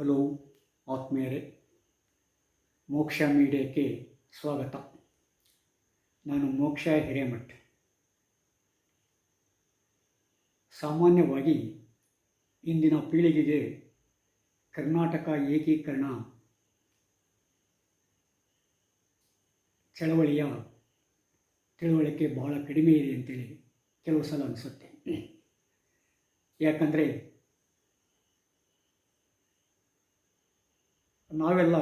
Hello ಆತ್ಮೀಯರೇ, ಮೋಕ್ಷ ಮೀಡಿಯಾಕ್ಕೆ ಸ್ವಾಗತ. ನಾನು ಮೋಕ್ಷ ಹಿರೇಮಠ್. ಸಾಮಾನ್ಯವಾಗಿ ಇಂದಿನ ಪೀಳಿಗೆಗೆ ಕರ್ನಾಟಕ ಏಕೀಕರಣ ಚಳವಳಿಯ ತಿಳುವಳಿಕೆ ಬಹಳ ಕಡಿಮೆ ಇದೆ ಅಂತೇಳಿ ಕೆಲವು ಸಲ ಅನಿಸುತ್ತೆ. ಯಾಕಂದರೆ ನಾವೆಲ್ಲ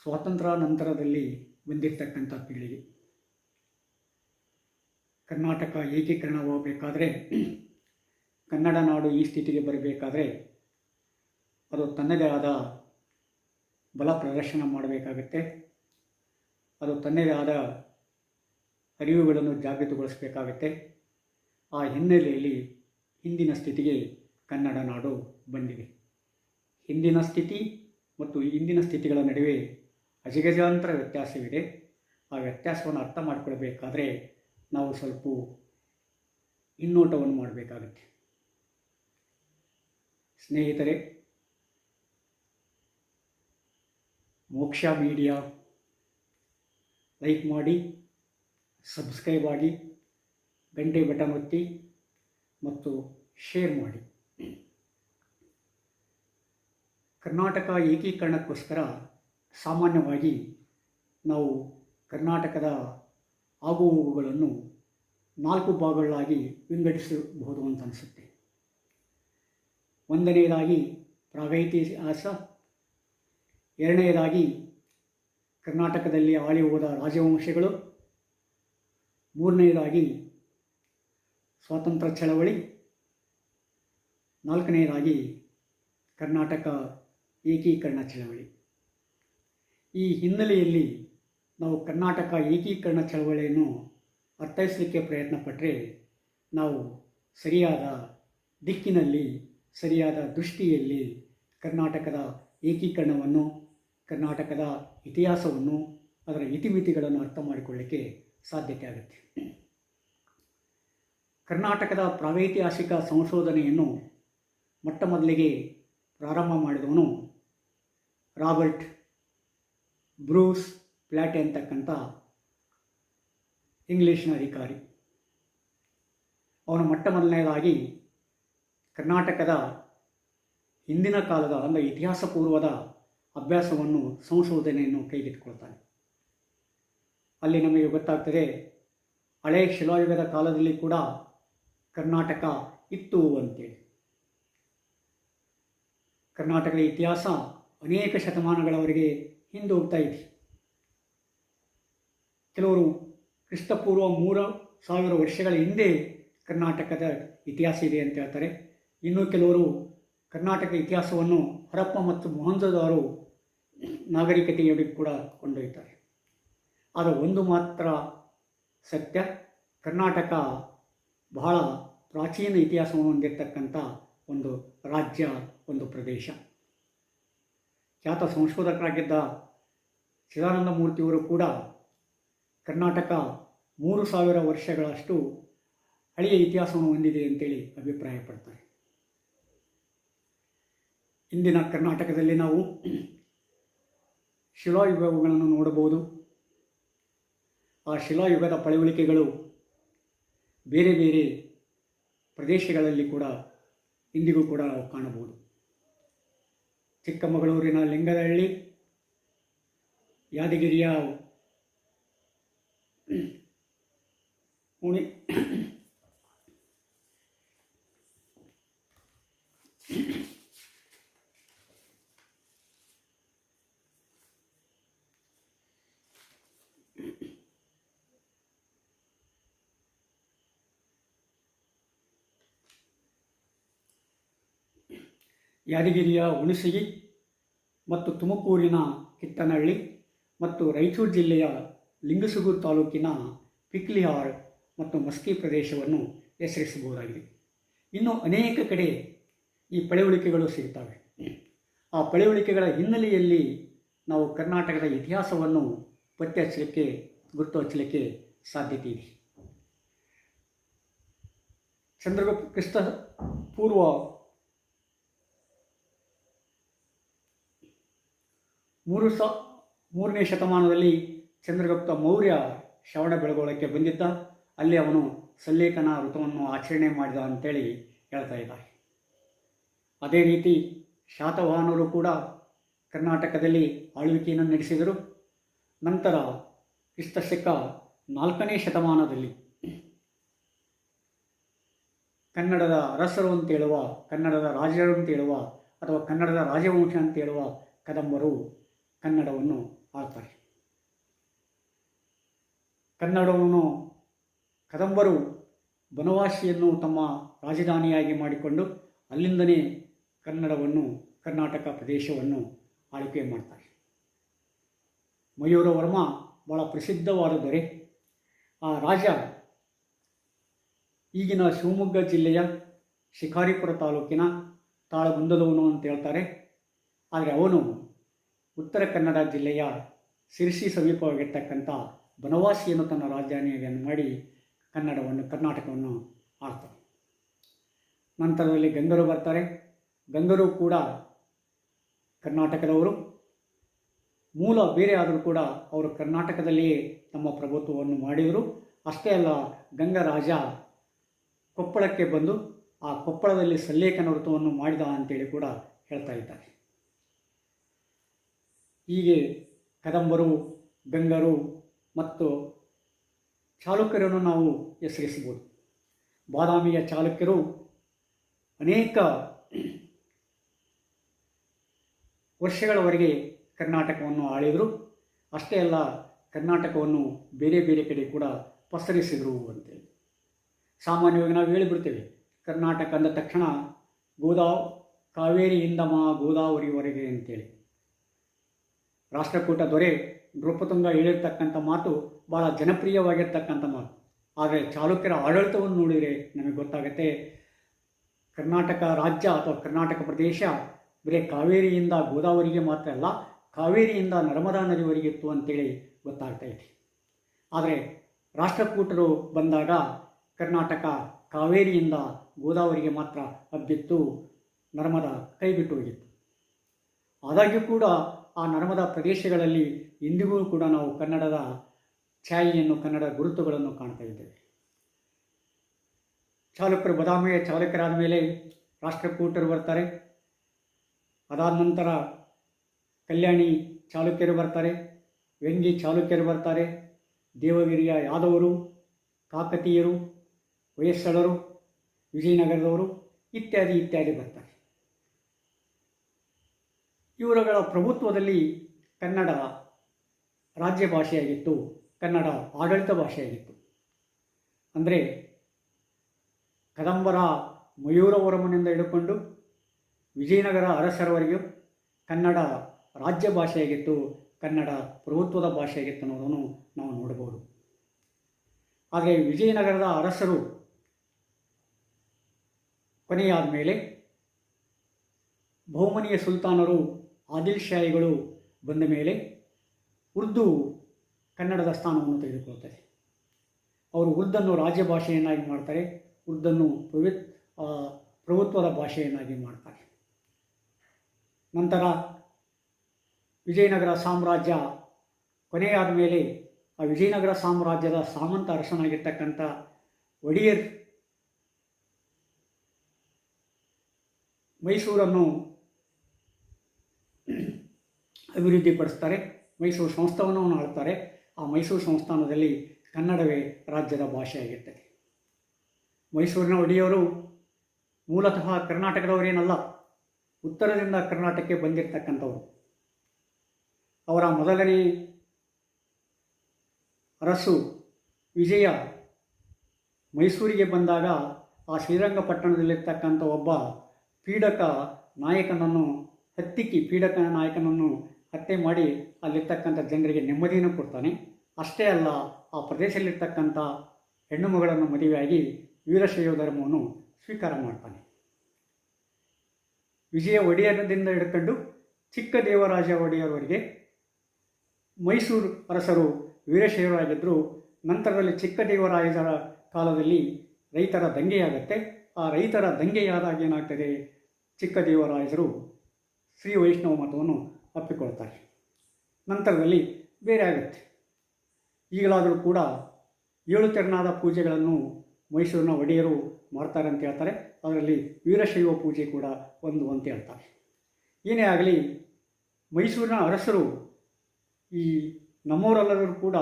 ಸ್ವಾತಂತ್ರ್ಯ ನಂತರದಲ್ಲಿ ಬಂದಿರತಕ್ಕಂಥ ಪೀಳಿಗೆ. ಕರ್ನಾಟಕ ಏಕೀಕರಣವಾಗಬೇಕಾದ್ರೆ, ಕನ್ನಡ ನಾಡು ಈ ಸ್ಥಿತಿಗೆ ಬರಬೇಕಾದ್ರೆ ಅದು ತನ್ನದೇ ಆದ ಬಲ ಪ್ರದರ್ಶನ ಮಾಡಬೇಕಾಗತ್ತೆ. ಅದು ತನ್ನದೇ ಆದ ಅರಿವುಗಳನ್ನು ಜಾಗೃತಗೊಳಿಸಬೇಕಾಗತ್ತೆ. ಆ ಹಿನ್ನೆಲೆಯಲ್ಲಿ ಹಿಂದಿನ ಸ್ಥಿತಿಗೆ ಕನ್ನಡ ನಾಡು ಬಂದಿದೆ. ಹಿಂದಿನ ಸ್ಥಿತಿ ಮತ್ತು ಇಂದಿನ ಸ್ಥಿತಿಗಳ ನಡುವೆ ಅಜಗಜಾಂತರ ವ್ಯತ್ಯಾಸವಿದೆ. ಆ ವ್ಯತ್ಯಾಸವನ್ನು ಅರ್ಥ ಮಾಡಿಕೊಳ್ಬೇಕಾದ್ರೆ ನಾವು ಸ್ವಲ್ಪ ಹಿನ್ನೋಟವನ್ನು ಮಾಡಬೇಕಾಗುತ್ತೆ. ಸ್ನೇಹಿತರೆ, ಮೋಕ್ಷ ಮೀಡಿಯಾ ಲೈಕ್ ಮಾಡಿ, ಸಬ್ಸ್ಕ್ರೈಬ್ ಆಗಿ, ಗಂಟೆ ಬಟನ್ ಒತ್ತಿ ಮತ್ತು ಶೇರ್ ಮಾಡಿ. ಕರ್ನಾಟಕ ಏಕೀಕರಣಕ್ಕೋಸ್ಕರ ಸಾಮಾನ್ಯವಾಗಿ ನಾವು ಕರ್ನಾಟಕದ ಆಗುಹೋಗುಗಳನ್ನು 4 ಭಾಗಗಳಾಗಿ ವಿಂಗಡಿಸಬಹುದು ಅಂತ ಅನಿಸುತ್ತೆ. ಒಂದನೆಯದಾಗಿ ಪ್ರಾಗೈತಿಹಾಸ, ಎರಡನೆಯದಾಗಿ ಕರ್ನಾಟಕದಲ್ಲಿ ಆಳಿ ಹೋದ ರಾಜವಂಶಗಳು, ಮೂರನೆಯದಾಗಿ ಸ್ವಾತಂತ್ರ್ಯ ಚಳವಳಿ, ನಾಲ್ಕನೆಯದಾಗಿ ಕರ್ನಾಟಕ ಏಕೀಕರಣ ಚಳವಳಿ. ಈ ಹಿನ್ನೆಲೆಯಲ್ಲಿ ನಾವು ಕರ್ನಾಟಕ ಏಕೀಕರಣ ಚಳವಳಿಯನ್ನು ಅರ್ಥೈಸಲಿಕ್ಕೆ ಪ್ರಯತ್ನಪಟ್ಟರೆ ನಾವು ಸರಿಯಾದ ದಿಕ್ಕಿನಲ್ಲಿ, ಸರಿಯಾದ ದೃಷ್ಟಿಯಲ್ಲಿ ಕರ್ನಾಟಕದ ಏಕೀಕರಣವನ್ನು, ಕರ್ನಾಟಕದ ಇತಿಹಾಸವನ್ನು, ಅದರ ಇತಿಮಿತಿಗಳನ್ನು ಅರ್ಥ ಮಾಡಿಕೊಳ್ಳಲಿಕ್ಕೆ ಸಾಧ್ಯತೆ ಆಗುತ್ತೆ. ಕರ್ನಾಟಕದ ಪ್ರಾಗೈತಿಹಾಸಿಕ ಸಂಶೋಧನೆಯನ್ನು ಮೊಟ್ಟ ಮೊದಲಿಗೆ ಪ್ರಾರಂಭ ಮಾಡಿದವನು ರಾಬರ್ಟ್ ಬ್ರೂಸ್ ಪ್ಲಾಟೆ ಅಂತಕ್ಕಂಥ ಇಂಗ್ಲೀಷ್ನ ಅಧಿಕಾರಿ. ಅವನು ಮೊಟ್ಟ ಮೊದಲನೇದಾಗಿ ಕರ್ನಾಟಕದ ಹಿಂದಿನ ಕಾಲದ ಅಂದರೆ ಇತಿಹಾಸ ಪೂರ್ವದ ಅಭ್ಯಾಸವನ್ನು, ಸಂಶೋಧನೆಯನ್ನು ಕೈಗೆತ್ತಿಕೊಳ್ತಾನೆ. ಅಲ್ಲಿ ನಮಗೆ ಗೊತ್ತಾಗ್ತದೆ, ಹಳೆಯ ಶಿಲಾಯುಗದ ಕಾಲದಲ್ಲಿ ಕೂಡ ಕರ್ನಾಟಕ ಇತ್ತು ಅಂತೇಳಿ. ಕರ್ನಾಟಕದ ಇತಿಹಾಸ ಅನೇಕ ಶತಮಾನಗಳವರೆಗೆ ಹಿಂದೆ ಹೋಗ್ತಾ ಇದೆ. ಕೆಲವರು ಕ್ರಿಸ್ತಪೂರ್ವ 3000 ವರ್ಷಗಳ ಹಿಂದೆ ಕರ್ನಾಟಕದ ಇತಿಹಾಸ ಇದೆ ಅಂತ ಹೇಳ್ತಾರೆ. ಇನ್ನು ಕೆಲವರು ಕರ್ನಾಟಕ ಇತಿಹಾಸವನ್ನು ಹರಪ್ಪ ಮತ್ತು ಮೊಹಂಜೊದಾರೋ ನಾಗರಿಕತೆಯೊಳಗೆ ಕೂಡ ಕೊಂಡೊಯ್ತಾರೆ. ಆದರೆ ಒಂದು ಮಾತ್ರ ಸತ್ಯ, ಕರ್ನಾಟಕ ಬಹಳ ಪ್ರಾಚೀನ ಇತಿಹಾಸವನ್ನು ಹೊಂದಿರತಕ್ಕಂಥ ಒಂದು ರಾಜ್ಯ, ಒಂದು ಪ್ರದೇಶ. ಖ್ಯಾತ ಸಂಶೋಧಕರಾಗಿದ್ದ ಚಿದಾನಂದ ಮೂರ್ತಿಯವರು ಕೂಡ ಕರ್ನಾಟಕ 3000 ವರ್ಷಗಳಷ್ಟು ಹಳೆಯ ಇತಿಹಾಸವನ್ನು ಹೊಂದಿದೆ ಅಂತೇಳಿ ಅಭಿಪ್ರಾಯಪಡ್ತಾರೆ. ಇಂದಿನ ಕರ್ನಾಟಕದಲ್ಲಿ ನಾವು ಶಿಲಾಯುಗಗಳನ್ನು ನೋಡಬಹುದು. ಆ ಶಿಲಾಯುಗದ ಪಳೆಯುಳಿಕೆಗಳು ಬೇರೆ ಬೇರೆ ಪ್ರದೇಶಗಳಲ್ಲಿ ಕೂಡ ಇಂದಿಗೂ ಕೂಡ ನಾವು ಕಾಣಬಹುದು. ಚಿಕ್ಕಮಗಳೂರಿನ ಲಿಂಗದಹಳ್ಳಿ, ಯಾದಗಿರಿಯ ಹುಣಸಗಿ ಮತ್ತು ತುಮಕೂರಿನ ಕಿತ್ತನಹಳ್ಳಿ ಮತ್ತು ರಾಯಚೂರು ಜಿಲ್ಲೆಯ ಲಿಂಗಸಗೂರು ತಾಲೂಕಿನ ಪಿಕ್ಲಿಹಾಳ್ ಮತ್ತು ಮಸ್ಕಿ ಪ್ರದೇಶವನ್ನು ಹೆಸರಿಸಬಹುದಾಗಿದೆ. ಇನ್ನು ಅನೇಕ ಕಡೆ ಈ ಪಳೆಯುಳಿಕೆಗಳು ಸಿಗ್ತವೆ. ಆ ಪಳೆಯುಳಿಕೆಗಳ ಹಿನ್ನೆಲೆಯಲ್ಲಿ ನಾವು ಕರ್ನಾಟಕದ ಇತಿಹಾಸವನ್ನು ಪತ್ತೆ ಹಚ್ಚಲಿಕ್ಕೆ, ಗುರುತು ಹಚ್ಚಲಿಕ್ಕೆ ಸಾಧ್ಯತೆ ಇದೆ. ಚಂದ್ರಗುಪ್ತ ಕ್ರಿಸ್ತ ಪೂರ್ವ ಮೂರನೇ ಶತಮಾನದಲ್ಲಿ ಚಂದ್ರಗುಪ್ತ ಮೌರ್ಯ ಶ್ರವಣಬೆಳಗೊಳಕ್ಕೆ ಬಂದಿದ್ದ. ಅಲ್ಲಿ ಅವನು ಸಲ್ಲೇಖನ ಋತುವನ್ನು ಆಚರಣೆ ಮಾಡಿದ ಅಂತೇಳಿ ಹೇಳ್ತಾ ಇದ್ದಾರೆ. ಅದೇ ರೀತಿ ಶಾತವಾಹನರು ಕೂಡ ಕರ್ನಾಟಕದಲ್ಲಿ ಆಳ್ವಿಕೆಯನ್ನು ನಡೆಸಿದರು. ನಂತರ ಕ್ರಿಸ್ತಶಕ 4ನೇ ಶತಮಾನದಲ್ಲಿ ಕನ್ನಡದ ಅರಸರು ಅಂತೇಳುವ, ಕನ್ನಡದ ರಾಜರು ಅಂತೇಳುವ ಅಥವಾ ಕನ್ನಡದ ರಾಜವಂಶ ಅಂತೇಳುವ ಕದಂಬರು ಕನ್ನಡವನ್ನು ಆಳ್ತಾರೆ. ಕದಂಬರು ಬನವಾಸಿಯನ್ನು ತಮ್ಮ ರಾಜಧಾನಿಯಾಗಿ ಮಾಡಿಕೊಂಡು ಅಲ್ಲಿಂದನೇ ಕರ್ನಾಟಕ ಪ್ರದೇಶವನ್ನು ಆಳ್ವಿಕೆ ಮಾಡ್ತಾರೆ. ಮಯೂರವರ್ಮ ಬಹಳ ಪ್ರಸಿದ್ಧವಾದ ದೊರೆ. ಆ ರಾಜ ಈಗಿನ ಶಿವಮೊಗ್ಗ ಜಿಲ್ಲೆಯ ಶಿಕಾರಿಪುರ ತಾಲೂಕಿನ ತಾಳಗುಂದದವನು ಅಂತ ಹೇಳ್ತಾರೆ. ಆದರೆ ಅವನು ಉತ್ತರ ಕನ್ನಡ ಜಿಲ್ಲೆಯ ಶಿರಸಿ ಸಮೀಪವಾಗಿರ್ತಕ್ಕಂಥ ಬನವಾಸಿಯನ್ನು ತನ್ನ ರಾಜಧಾನಿಯನ್ನು ಮಾಡಿ ಕರ್ನಾಟಕವನ್ನು ಆಳ್ತಾರೆ. ನಂತರದಲ್ಲಿ ಗಂಗರು ಬರ್ತಾರೆ. ಗಂಗರು ಕೂಡ ಕರ್ನಾಟಕದವರು. ಮೂಲ ಬೇರೆ ಆದರೂ ಕೂಡ ಅವರು ಕರ್ನಾಟಕದಲ್ಲಿಯೇ ತಮ್ಮ ಪ್ರಭುತ್ವವನ್ನು ಮಾಡಿದರು. ಅಷ್ಟೇ ಅಲ್ಲ, ಗಂಗರಾಜ ಕೊಪ್ಪಳಕ್ಕೆ ಬಂದು ಆ ಕೊಪ್ಪಳದಲ್ಲಿ ಸಲ್ಲೇಖನ ವ್ರತವನ್ನು ಮಾಡಿದ ಅಂತೇಳಿ ಕೂಡ ಹೇಳ್ತಾ ಇದ್ದಾರೆ. ಹೀಗೆ ಕದಂಬರು, ಗಂಗರು ಮತ್ತು ಚಾಲುಕ್ಯರನ್ನು ನಾವು ಹೆಸರಿಸಬಹುದು. ಬಾದಾಮಿಯ ಚಾಲುಕ್ಯರು ಅನೇಕ ವರ್ಷಗಳವರೆಗೆ ಕರ್ನಾಟಕವನ್ನು ಆಳಿದರು. ಅಷ್ಟೇ ಅಲ್ಲ, ಕರ್ನಾಟಕವನ್ನು ಬೇರೆ ಬೇರೆ ಕಡೆ ಕೂಡ ಪಸರಿಸಿದರು ಅಂತೇಳಿ. ಸಾಮಾನ್ಯವಾಗಿ ನಾವು ಹೇಳಿಬಿಡ್ತೇವೆ, ಕರ್ನಾಟಕ ಅಂದ ತಕ್ಷಣ ಕಾವೇರಿಯಿಂದ ಗೋದಾವರಿವರೆಗೆ ಅಂತೇಳಿ. ರಾಷ್ಟ್ರಕೂಟ ದೊರೆ ನೃಪತುಂಗ ಹೇಳಿರ್ತಕ್ಕಂಥ ಮಾತು ಭಾಳ ಜನಪ್ರಿಯವಾಗಿರ್ತಕ್ಕಂಥ ಮಾತು. ಆದರೆ ಚಾಲುಕ್ಯರ ಆಡಳಿತವನ್ನು ನೋಡಿದರೆ ನಮಗೆ ಗೊತ್ತಾಗುತ್ತೆ, ಕರ್ನಾಟಕ ರಾಜ್ಯ ಅಥವಾ ಕರ್ನಾಟಕ ಪ್ರದೇಶ ಬರೀ ಕಾವೇರಿಯಿಂದ ಗೋದಾವರಿಗೆ ಮಾತ್ರ ಅಲ್ಲ, ಕಾವೇರಿಯಿಂದ ನರ್ಮದಾ ನದಿವರೆಗೆ ಇತ್ತು ಅಂತೇಳಿ ಗೊತ್ತಾಗ್ತಾ ಇದೆ. ಆದರೆ ರಾಷ್ಟ್ರಕೂಟರು ಬಂದಾಗ ಕರ್ನಾಟಕ ಕಾವೇರಿಯಿಂದ ಗೋದಾವರಿಗೆ ಮಾತ್ರ ಹಬ್ಬಿತ್ತು, ನರ್ಮದಾ ಕೈಬಿಟ್ಟು ಹೋಗಿತ್ತು. ಆದಾಗ್ಯೂ ಕೂಡ ಆ ನರ್ಮದಾ ಪ್ರದೇಶಗಳಲ್ಲಿ ಇಂದಿಗೂ ಕೂಡ ನಾವು ಕನ್ನಡದ ಛಾಯೆಯನ್ನು, ಕನ್ನಡ ಗುರುತುಗಳನ್ನು ಕಾಣ್ತಾ ಇದ್ದೇವೆ. ಚಾಲುಕ್ಯರು, ಬಾದಾಮಿಯ ಚಾಲುಕ್ಯರಾದ ಮೇಲೆ ರಾಷ್ಟ್ರಕೂಟರು ಬರ್ತಾರೆ. ಅದಾದ ನಂತರ ಕಲ್ಯಾಣಿ ಚಾಲುಕ್ಯರು ಬರ್ತಾರೆ, ವೆಂಗಿ ಚಾಲುಕ್ಯರು ಬರ್ತಾರೆ, ದೇವಗಿರಿಯ ಯಾದವರು, ಕಾಕತೀಯರು, ಹೊಯ್ಸಳರು, ವಿಜಯನಗರದವರು ಇತ್ಯಾದಿ ಇತ್ಯಾದಿ ಬರ್ತಾರೆ. ಇವರುಗಳ ಪ್ರಭುತ್ವದಲ್ಲಿ ಕನ್ನಡ ರಾಜ್ಯ ಭಾಷೆಯಾಗಿತ್ತು, ಕನ್ನಡ ಆಡಳಿತ ಭಾಷೆಯಾಗಿತ್ತು. ಅಂದರೆ ಕದಂಬರ ಮಯೂರವರ್ಮನಿಂದ ಹಿಡ್ಕೊಂಡು ವಿಜಯನಗರ ಅರಸರವರೆಗೂ ಕನ್ನಡ ರಾಜ್ಯ ಭಾಷೆಯಾಗಿತ್ತು, ಕನ್ನಡ ಪ್ರಭುತ್ವದ ಭಾಷೆಯಾಗಿತ್ತು ಅನ್ನೋದನ್ನು ನಾವು ನೋಡಬಹುದು. ಆದರೆ ವಿಜಯನಗರದ ಅರಸರು ಕೊನೆಯಾದ ಮೇಲೆ ಬಹುಮನಿಯ ಸುಲ್ತಾನರು, ಆದಿಲ್ ಶಾಹಿಗಳು ಬಂದ ಮೇಲೆ ಉರ್ದು ಕನ್ನಡದ ಸ್ಥಾನವನ್ನು ತೆಗೆದುಕೊಳ್ತಾರೆ. ಅವರು ಉರ್ದನ್ನು ರಾಜ್ಯ ಭಾಷೆಯನ್ನಾಗಿ ಮಾಡ್ತಾರೆ, ಉರ್ದನ್ನು ಪ್ರಭುತ್ವದ ಭಾಷೆಯನ್ನಾಗಿ ಮಾಡ್ತಾರೆ. ನಂತರ ವಿಜಯನಗರ ಸಾಮ್ರಾಜ್ಯ ಕೊನೆಯಾದ ಮೇಲೆ ಆ ವಿಜಯನಗರ ಸಾಮ್ರಾಜ್ಯದ ಸಾಮಂತ ಅರಸನಾಗಿರ್ತಕ್ಕಂಥ ಒಡೆಯರ್ ಮೈಸೂರನ್ನು ಅಭಿವೃದ್ಧಿಪಡಿಸ್ತಾರೆ, ಮೈಸೂರು ಸಂಸ್ಥಾನವನ್ನು ಆಳ್ತಾರೆ. ಆ ಮೈಸೂರು ಸಂಸ್ಥಾನದಲ್ಲಿ ಕನ್ನಡವೇ ರಾಜ್ಯದ ಭಾಷೆಯಾಗಿರ್ತದೆ. ಮೈಸೂರಿನ ಒಡೆಯರು ಮೂಲತಃ ಕರ್ನಾಟಕದವರೇನಲ್ಲ, ಉತ್ತರದಿಂದ ಕರ್ನಾಟಕಕ್ಕೆ ಬಂದಿರತಕ್ಕಂಥವರು. ಅವರ ಮೊದಲನೇ ಅರಸು ವಿಜಯ ಮೈಸೂರಿಗೆ ಬಂದಾಗ ಆ ಶ್ರೀರಂಗಪಟ್ಟಣದಲ್ಲಿರ್ತಕ್ಕಂಥ ಒಬ್ಬ ಪೀಡಕ ನಾಯಕನನ್ನು ಹತ್ಯೆ ಮಾಡಿ ಅಲ್ಲಿರ್ತಕ್ಕಂಥ ಜನರಿಗೆ ನೆಮ್ಮದಿಯನ್ನು ಕೊಡ್ತಾನೆ. ಅಷ್ಟೇ ಅಲ್ಲ, ಆ ಪ್ರದೇಶದಲ್ಲಿರ್ತಕ್ಕಂಥ ಹೆಣ್ಣು ಮಗಳನ್ನು ಮದುವೆಯಾಗಿ ವೀರಶೈವ ಧರ್ಮವನ್ನು ಸ್ವೀಕಾರ ಮಾಡ್ತಾನೆ. ವಿಜಯ ಒಡೆಯರದಿಂದ ಹಿಡ್ಕೊಂಡು ಚಿಕ್ಕ ದೇವರಾಜ ಒಡೆಯರವರೆಗೆ ಮೈಸೂರು ಅರಸರು ವೀರಶೈವರಾಗಿದ್ದರು. ನಂತರದಲ್ಲಿ ಚಿಕ್ಕ ದೇವರಾಜರ ಕಾಲದಲ್ಲಿ ರೈತರ ದಂಗೆಯಾಗುತ್ತೆ. ಆ ರೈತರ ದಂಗೆಯಾದಾಗ ಏನಾಗ್ತದೆ, ಚಿಕ್ಕ ದೇವರಾಜರು ಶ್ರೀ ವೈಷ್ಣವ ಮತವನ್ನು ಅಪ್ಪಿಕೊಳ್ತಾರೆ. ನಂತರದಲ್ಲಿ ಬೇರೆ ಆಗುತ್ತೆ. ಈಗಲಾದರೂ ಕೂಡ 7 ತೆರನಾದ ಪೂಜೆಗಳನ್ನು ಮೈಸೂರಿನ ಒಡೆಯರು ಮಾಡ್ತಾರೆ ಅಂತ ಹೇಳ್ತಾರೆ. ಅದರಲ್ಲಿ ವೀರಶೈವ ಪೂಜೆ ಕೂಡ ಒಂದು ಅಂತ ಹೇಳ್ತಾರೆ. ಏನೇ ಆಗಲಿ, ಮೈಸೂರಿನ ಅರಸರು ಈ ನಮ್ಮವರೆಲ್ಲರೂ ಕೂಡ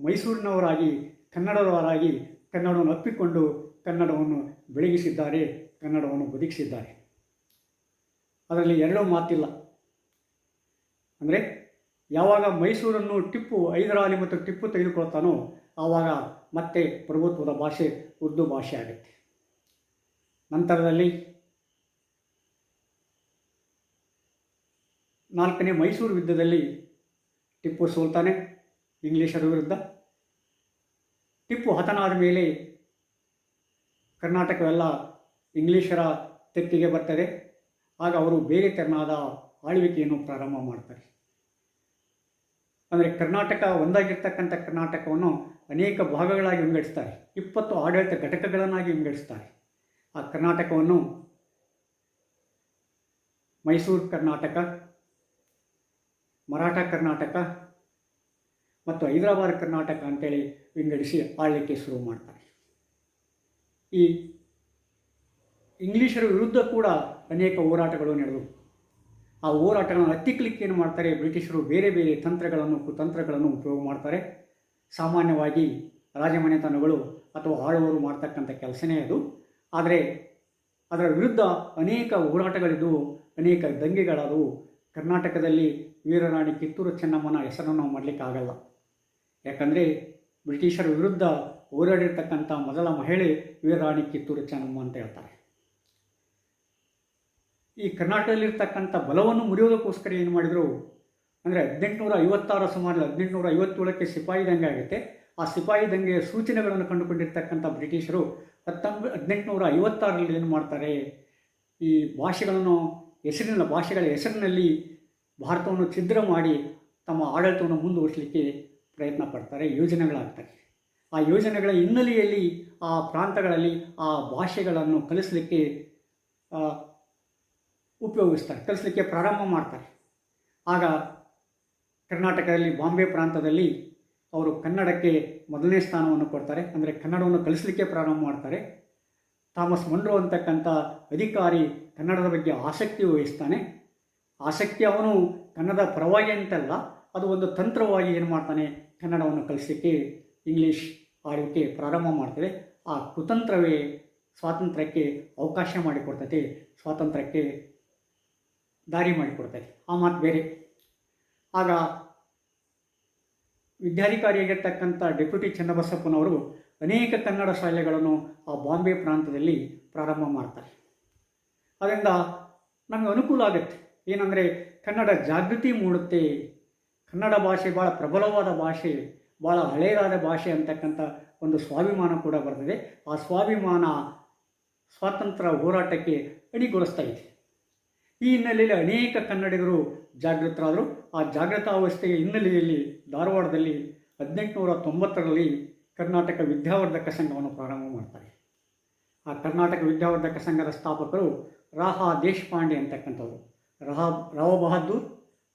ಮೈಸೂರಿನವರಾಗಿ ಕನ್ನಡದವರಾಗಿ ಕನ್ನಡವನ್ನು ಅಪ್ಪಿಕೊಂಡು ಕನ್ನಡವನ್ನು ಬೆಳಗಿಸಿದ್ದಾರೆ, ಕನ್ನಡವನ್ನು ಬದುಕಿಸಿದ್ದಾರೆ. ಅದರಲ್ಲಿ ಎರಡೂ ಮಾತಿಲ್ಲ. ಅಂದರೆ ಯಾವಾಗ ಮೈಸೂರನ್ನು ಟಿಪ್ಪು ಹೈದರಾಲಿ ಮತ್ತು ಟಿಪ್ಪು ತೆಗೆದುಕೊಳ್ತಾನೋ ಆವಾಗ ಮತ್ತೆ ಪ್ರಭುತ್ವದ ಭಾಷೆ ಉರ್ದು ಭಾಷೆ ಆಗುತ್ತೆ. ನಂತರದಲ್ಲಿ 4ನೇ ಮೈಸೂರು ಯುದ್ಧದಲ್ಲಿ ಟಿಪ್ಪು ಸೋಲ್ತಾನೆ ಇಂಗ್ಲೀಷರ ವಿರುದ್ಧ. ಟಿಪ್ಪು ಹತನಾದ ಮೇಲೆ ಕರ್ನಾಟಕವೆಲ್ಲ ಇಂಗ್ಲೀಷರ ತೆಕ್ಕೆಗೆ ಬರ್ತದೆ. ಆಗ ಅವರು ಬೇರೆ ತೆರನಾದ ಆಳ್ವಿಕೆಯನ್ನು ಪ್ರಾರಂಭ ಮಾಡ್ತಾರೆ. ಅಂದರೆ ಕರ್ನಾಟಕ ಒಂದಾಗಿರ್ತಕ್ಕಂಥ ಕರ್ನಾಟಕವನ್ನು ಅನೇಕ ಭಾಗಗಳಾಗಿ ವಿಂಗಡಿಸ್ತಾರೆ. 20 ಆಡಳಿತ ಘಟಕಗಳನ್ನಾಗಿ ವಿಂಗಡಿಸ್ತಾರೆ. ಆ ಕರ್ನಾಟಕವನ್ನು ಮೈಸೂರು ಕರ್ನಾಟಕ, ಮರಾಠ ಕರ್ನಾಟಕ ಮತ್ತು ಹೈದರಾಬಾದ್ ಕರ್ನಾಟಕ ಅಂತೇಳಿ ವಿಂಗಡಿಸಿ ಆಳ್ವಿಕೆ ಶುರು ಮಾಡ್ತಾರೆ. ಈ ಇಂಗ್ಲೀಷರ ವಿರುದ್ಧ ಕೂಡ ಅನೇಕ ಹೋರಾಟಗಳು ನಡೆದವು. ಆ ಹೋರಾಟಗಳನ್ನು ಹತ್ತಿಕ್ಕಲಿಕ್ಕೆ ಏನು ಮಾಡ್ತಾರೆ, ಬ್ರಿಟಿಷರು ಬೇರೆ ಬೇರೆ ತಂತ್ರಗಳನ್ನು ಕುತಂತ್ರಗಳನ್ನು ಉಪಯೋಗ ಮಾಡ್ತಾರೆ. ಸಾಮಾನ್ಯವಾಗಿ ರಾಜಮನೆತನಗಳು ಅಥವಾ ಆಳುವರು ಮಾಡ್ತಕ್ಕಂಥ ಕೆಲಸನೇ ಅದು. ಆದರೆ ಅದರ ವಿರುದ್ಧ ಅನೇಕ ಹೋರಾಟಗಳಿದ್ದವು, ಅನೇಕ ದಂಗೆಗಳಾದವು. ಕರ್ನಾಟಕದಲ್ಲಿ ವೀರರಾಣಿ ಕಿತ್ತೂರು ಚೆನ್ನಮ್ಮನ ಹೆಸರನ್ನು ನಾವು ಮಾಡಲಿಕ್ಕಾಗಲ್ಲ. ಯಾಕಂದರೆ ಬ್ರಿಟಿಷರ ವಿರುದ್ಧ ಹೋರಾಡಿರ್ತಕ್ಕಂಥ ಮೊದಲ ಮಹಿಳೆ ವೀರರಾಣಿ ಕಿತ್ತೂರು ಚೆನ್ನಮ್ಮ ಅಂತ ಹೇಳ್ತಾರೆ. ಈ ಕರ್ನಾಟಕದಲ್ಲಿರ್ತಕ್ಕಂಥ ಬಲವನ್ನು ಮುರಿಯೋದಕ್ಕೋಸ್ಕರ ಏನು ಮಾಡಿದರು ಅಂದರೆ 1856 ಸುಮಾರು 1857ಕ್ಕೆ ಸಿಪಾಯಿ ದಂಗೆ ಆಗುತ್ತೆ. ಆ ಸಿಪಾಯಿ ದಂಗೆಯ ಸೂಚನೆಗಳನ್ನು ಕಂಡುಕೊಂಡಿರ್ತಕ್ಕಂಥ ಬ್ರಿಟಿಷರು 1856ರಲ್ಲಿ ಏನು ಮಾಡ್ತಾರೆ, ಈ ಭಾಷೆಗಳ ಹೆಸರಿನಲ್ಲಿ ಭಾರತವನ್ನು ಛಿದ್ರ ಮಾಡಿ ತಮ್ಮ ಆಡಳಿತವನ್ನು ಮುಂದುವರಿಸಲಿಕ್ಕೆ ಪ್ರಯತ್ನ ಪಡ್ತಾರೆ, ಯೋಜನೆಗಳಾಗ್ತವೆ. ಆ ಯೋಜನೆಗಳ ಹಿನ್ನೆಲೆಯಲ್ಲಿ ಆ ಪ್ರಾಂತಗಳಲ್ಲಿ ಆ ಭಾಷೆಗಳನ್ನು ಕಲಿಸಲಿಕ್ಕೆ ಕಲಿಸಲಿಕ್ಕೆ ಪ್ರಾರಂಭ ಮಾಡ್ತಾರೆ. ಆಗ ಕರ್ನಾಟಕದಲ್ಲಿ ಬಾಂಬೆ ಪ್ರಾಂತದಲ್ಲಿ ಅವರು ಕನ್ನಡಕ್ಕೆ ಮೊದಲನೇ ಸ್ಥಾನವನ್ನು ಕೊಡ್ತಾರೆ. ಅಂದರೆ ಕನ್ನಡವನ್ನು ಕಲಿಸಲಿಕ್ಕೆ ಪ್ರಾರಂಭ ಮಾಡ್ತಾರೆ. ಥಾಮಸ್ ಮನ್ರೋ ಅಂತಕ್ಕಂಥ ಅಧಿಕಾರಿ ಕನ್ನಡದ ಬಗ್ಗೆ ಆಸಕ್ತಿ ವಹಿಸ್ತಾನೆ. ಆಸಕ್ತಿ ಅವನು ಕನ್ನಡ ಪರವಾಗಿ ಅಂತಲ್ಲ, ಅದು ಒಂದು ತಂತ್ರವಾಗಿ ಏನು ಮಾಡ್ತಾನೆ, ಕನ್ನಡವನ್ನು ಕಲಿಸಲಿಕ್ಕೆ ಇಂಗ್ಲೀಷ್ ಆಳ್ವಿಕೆ ಪ್ರಾರಂಭ ಮಾಡ್ತದೆ. ಆ ಕುತಂತ್ರವೇ ಸ್ವಾತಂತ್ರ್ಯಕ್ಕೆ ಅವಕಾಶ ಮಾಡಿಕೊಡ್ತೈತೆ, ಸ್ವಾತಂತ್ರ್ಯಕ್ಕೆ ದಾರಿ ಮಾಡಿಕೊಡ್ತೈತೆ. ಆ ಮಾತು ಬೇರೆ. ಆಗ ವಿದ್ಯಾಧಿಕಾರಿಯಾಗಿರ್ತಕ್ಕಂಥ ಡೆಪ್ಯೂಟಿ ಚನ್ನಬಸಪ್ಪನವರು ಅನೇಕ ಕನ್ನಡ ಶಾಲೆಗಳನ್ನು ಆ ಬಾಂಬೆ ಪ್ರಾಂತದಲ್ಲಿ ಪ್ರಾರಂಭ ಮಾಡ್ತಾರೆ. ಅದರಿಂದ ನಮಗೆ ಅನುಕೂಲ ಆಗುತ್ತೆ. ಏನಂದರೆ ಕನ್ನಡ ಜಾಗೃತಿ ಮೂಡುತ್ತೆ. ಕನ್ನಡ ಭಾಷೆ ಭಾಳ ಪ್ರಬಲವಾದ ಭಾಷೆ, ಭಾಳ ಹಳೆಯದಾದ ಭಾಷೆ ಅಂತಕ್ಕಂಥ ಒಂದು ಸ್ವಾಭಿಮಾನ ಕೂಡ ಬರ್ತದೆ. ಆ ಸ್ವಾಭಿಮಾನ ಸ್ವಾತಂತ್ರ್ಯ ಹೋರಾಟಕ್ಕೆ ಅಣಿಗೊಳಿಸ್ತಾ ಇದೆ. ಈ ಹಿನ್ನೆಲೆಯಲ್ಲಿ ಅನೇಕ ಕನ್ನಡಿಗರು ಜಾಗೃತರಾದರು. ಆ ಜಾಗೃತಾವಸ್ಥೆಯ ಹಿನ್ನೆಲೆಯಲ್ಲಿ ಧಾರವಾಡದಲ್ಲಿ 1890ರಲ್ಲಿ ಕರ್ನಾಟಕ ವಿದ್ಯಾವರ್ಧಕ ಸಂಘವನ್ನು ಪ್ರಾರಂಭ ಮಾಡ್ತಾರೆ. ಆ ಕರ್ನಾಟಕ ವಿದ್ಯಾವರ್ಧಕ ಸಂಘದ ಸ್ಥಾಪಕರು ರಾಹ ದೇಶಪಾಂಡೆ ಅಂತಕ್ಕಂಥವ್ರು. ರಾವ್ ಬಹದ್ದೂರ್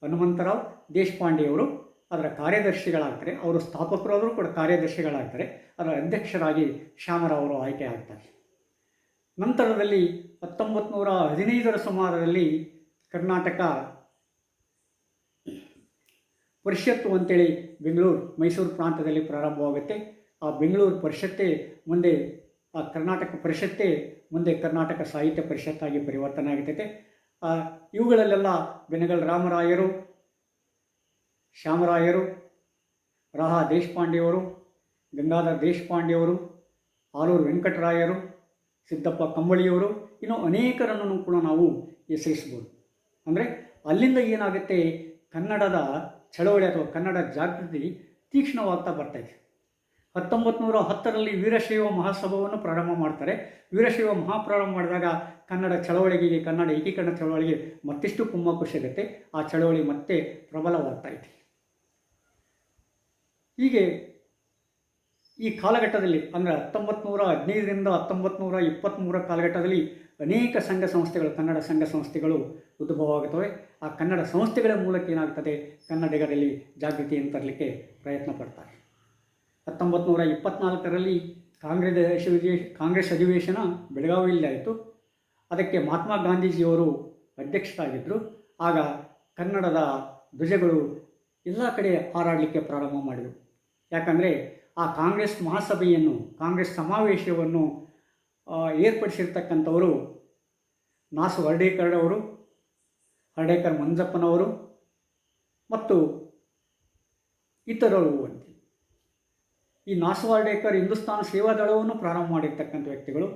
ಹನುಮಂತರಾವ್ ದೇಶಪಾಂಡೆಯವರು ಅದರ ಕಾರ್ಯದರ್ಶಿಗಳಾಗ್ತಾರೆ. ಅವರು ಸ್ಥಾಪಕರು ಆದರೂ ಕೂಡ ಕಾರ್ಯದರ್ಶಿಗಳಾಗ್ತಾರೆ. ಅದರ ಅಧ್ಯಕ್ಷರಾಗಿ ಶ್ಯಾಮರಾವ್ ಅವರು ಆಯ್ಕೆ ಆಗ್ತಾರೆ. ನಂತರದಲ್ಲಿ 1915ರ ಸುಮಾರದಲ್ಲಿ ಕರ್ನಾಟಕ ಪರಿಷತ್ತು ಅಂತೇಳಿ ಬೆಂಗಳೂರು ಮೈಸೂರು ಪ್ರಾಂತದಲ್ಲಿ ಪ್ರಾರಂಭವಾಗುತ್ತೆ. ಆ ಬೆಂಗಳೂರು ಪರಿಷತ್ತೇ ಮುಂದೆ ಆ ಕರ್ನಾಟಕ ಪರಿಷತ್ತೇ ಮುಂದೆ ಕರ್ನಾಟಕ ಸಾಹಿತ್ಯ ಪರಿಷತ್ತಾಗಿ ಪರಿವರ್ತನೆ ಆಗುತ್ತದೆ. ಇವುಗಳಲ್ಲೆಲ್ಲ ಬೆನಗಲ್ ರಾಮರಾಯರು, ಶ್ಯಾಮರಾಯರು, ರಾಹ ದೇಶಪಾಂಡೆಯವರು, ಗಂಗಾಧರ ದೇಶಪಾಂಡೆಯವರು, ಆಲೂರು ವೆಂಕಟರಾಯರು, ಸಿದ್ದಪ್ಪ ಕಂಬಳಿಯವರು, ಇನ್ನೂ ಅನೇಕರನ್ನು ಕೂಡ ನಾವು ಹೆಸರಿಸ್ಬೋದು. ಅಂದರೆ ಅಲ್ಲಿಂದ ಏನಾಗುತ್ತೆ, ಕನ್ನಡದ ಚಳವಳಿ ಅಥವಾ ಕನ್ನಡ ಜಾಗೃತಿ ತೀಕ್ಷ್ಣವಾಗ್ತಾ ಬರ್ತಾಯಿದೆ. 1910ರಲ್ಲಿ ವೀರಶೈವ ಮಹಾಸಭಾವನ್ನು ಪ್ರಾರಂಭ ಮಾಡ್ತಾರೆ. ವೀರಶೈವ ಮಹಾಪ್ರಾರಂಭ ಮಾಡಿದಾಗ ಕನ್ನಡ ಚಳವಳಿಗೆ, ಕನ್ನಡ ಏಕೀಕರಣ ಚಳವಳಿಗೆ ಮತ್ತಿಷ್ಟು ಕುಮ್ಮಕ್ಕು ಸಿಗುತ್ತೆ. ಆ ಚಳವಳಿ ಮತ್ತೆ ಪ್ರಬಲವಾಗ್ತಾ ಇದೆ. ಹೀಗೆ ಈ ಕಾಲಘಟ್ಟದಲ್ಲಿ ಅಂದರೆ 1915ರಿಂದ 1923 ಕಾಲಘಟ್ಟದಲ್ಲಿ ಅನೇಕ ಸಂಘ ಸಂಸ್ಥೆಗಳು, ಕನ್ನಡ ಸಂಘ ಸಂಸ್ಥೆಗಳು ಉದ್ಭವವಾಗುತ್ತವೆ. ಆ ಕನ್ನಡ ಸಂಸ್ಥೆಗಳ ಮೂಲಕ ಏನಾಗ್ತದೆ, ಕನ್ನಡಿಗರಲ್ಲಿ ಜಾಗೃತಿಯನ್ನು ತರಲಿಕ್ಕೆ ಪ್ರಯತ್ನ ಪಡ್ತಾರೆ. 1924ರಲ್ಲಿ ಕಾಂಗ್ರೆಸ್ ಅಧಿವೇಶನ ಬೆಳಗಾವಿಯಲ್ಲಿ ಆಯಿತು. ಅದಕ್ಕೆ ಮಹಾತ್ಮ ಗಾಂಧೀಜಿಯವರು ಅಧ್ಯಕ್ಷರಾಗಿದ್ದರು. ಆಗ ಕನ್ನಡದ ಧ್ವಜಗಳು ಎಲ್ಲ ಕಡೆ ಹಾರಾಡಲಿಕ್ಕೆ ಪ್ರಾರಂಭ ಮಾಡಿದರು. ಯಾಕಂದರೆ ಆ ಕಾಂಗ್ರೆಸ್ ಮಹಾಸಭೆಯನ್ನು, ಕಾಂಗ್ರೆಸ್ ಸಮಾವೇಶವನ್ನು ಏರ್ಪಡಿಸಿರ್ತಕ್ಕಂಥವರು ನಾಸು ಹರ್ಡೇಕರ್ ಅವರು, ಹರ್ಡೇಕರ್ ಮಂಜಪ್ಪನವರು ಮತ್ತು ಇತರರು ಅಂತ. ಈ ನಾಸು ಹರ್ಡೇಕರ್ ಹಿಂದೂಸ್ತಾನ ಸೇವಾದಳವನ್ನು ಪ್ರಾರಂಭ ಮಾಡಿರ್ತಕ್ಕಂಥ ವ್ಯಕ್ತಿಗಳು.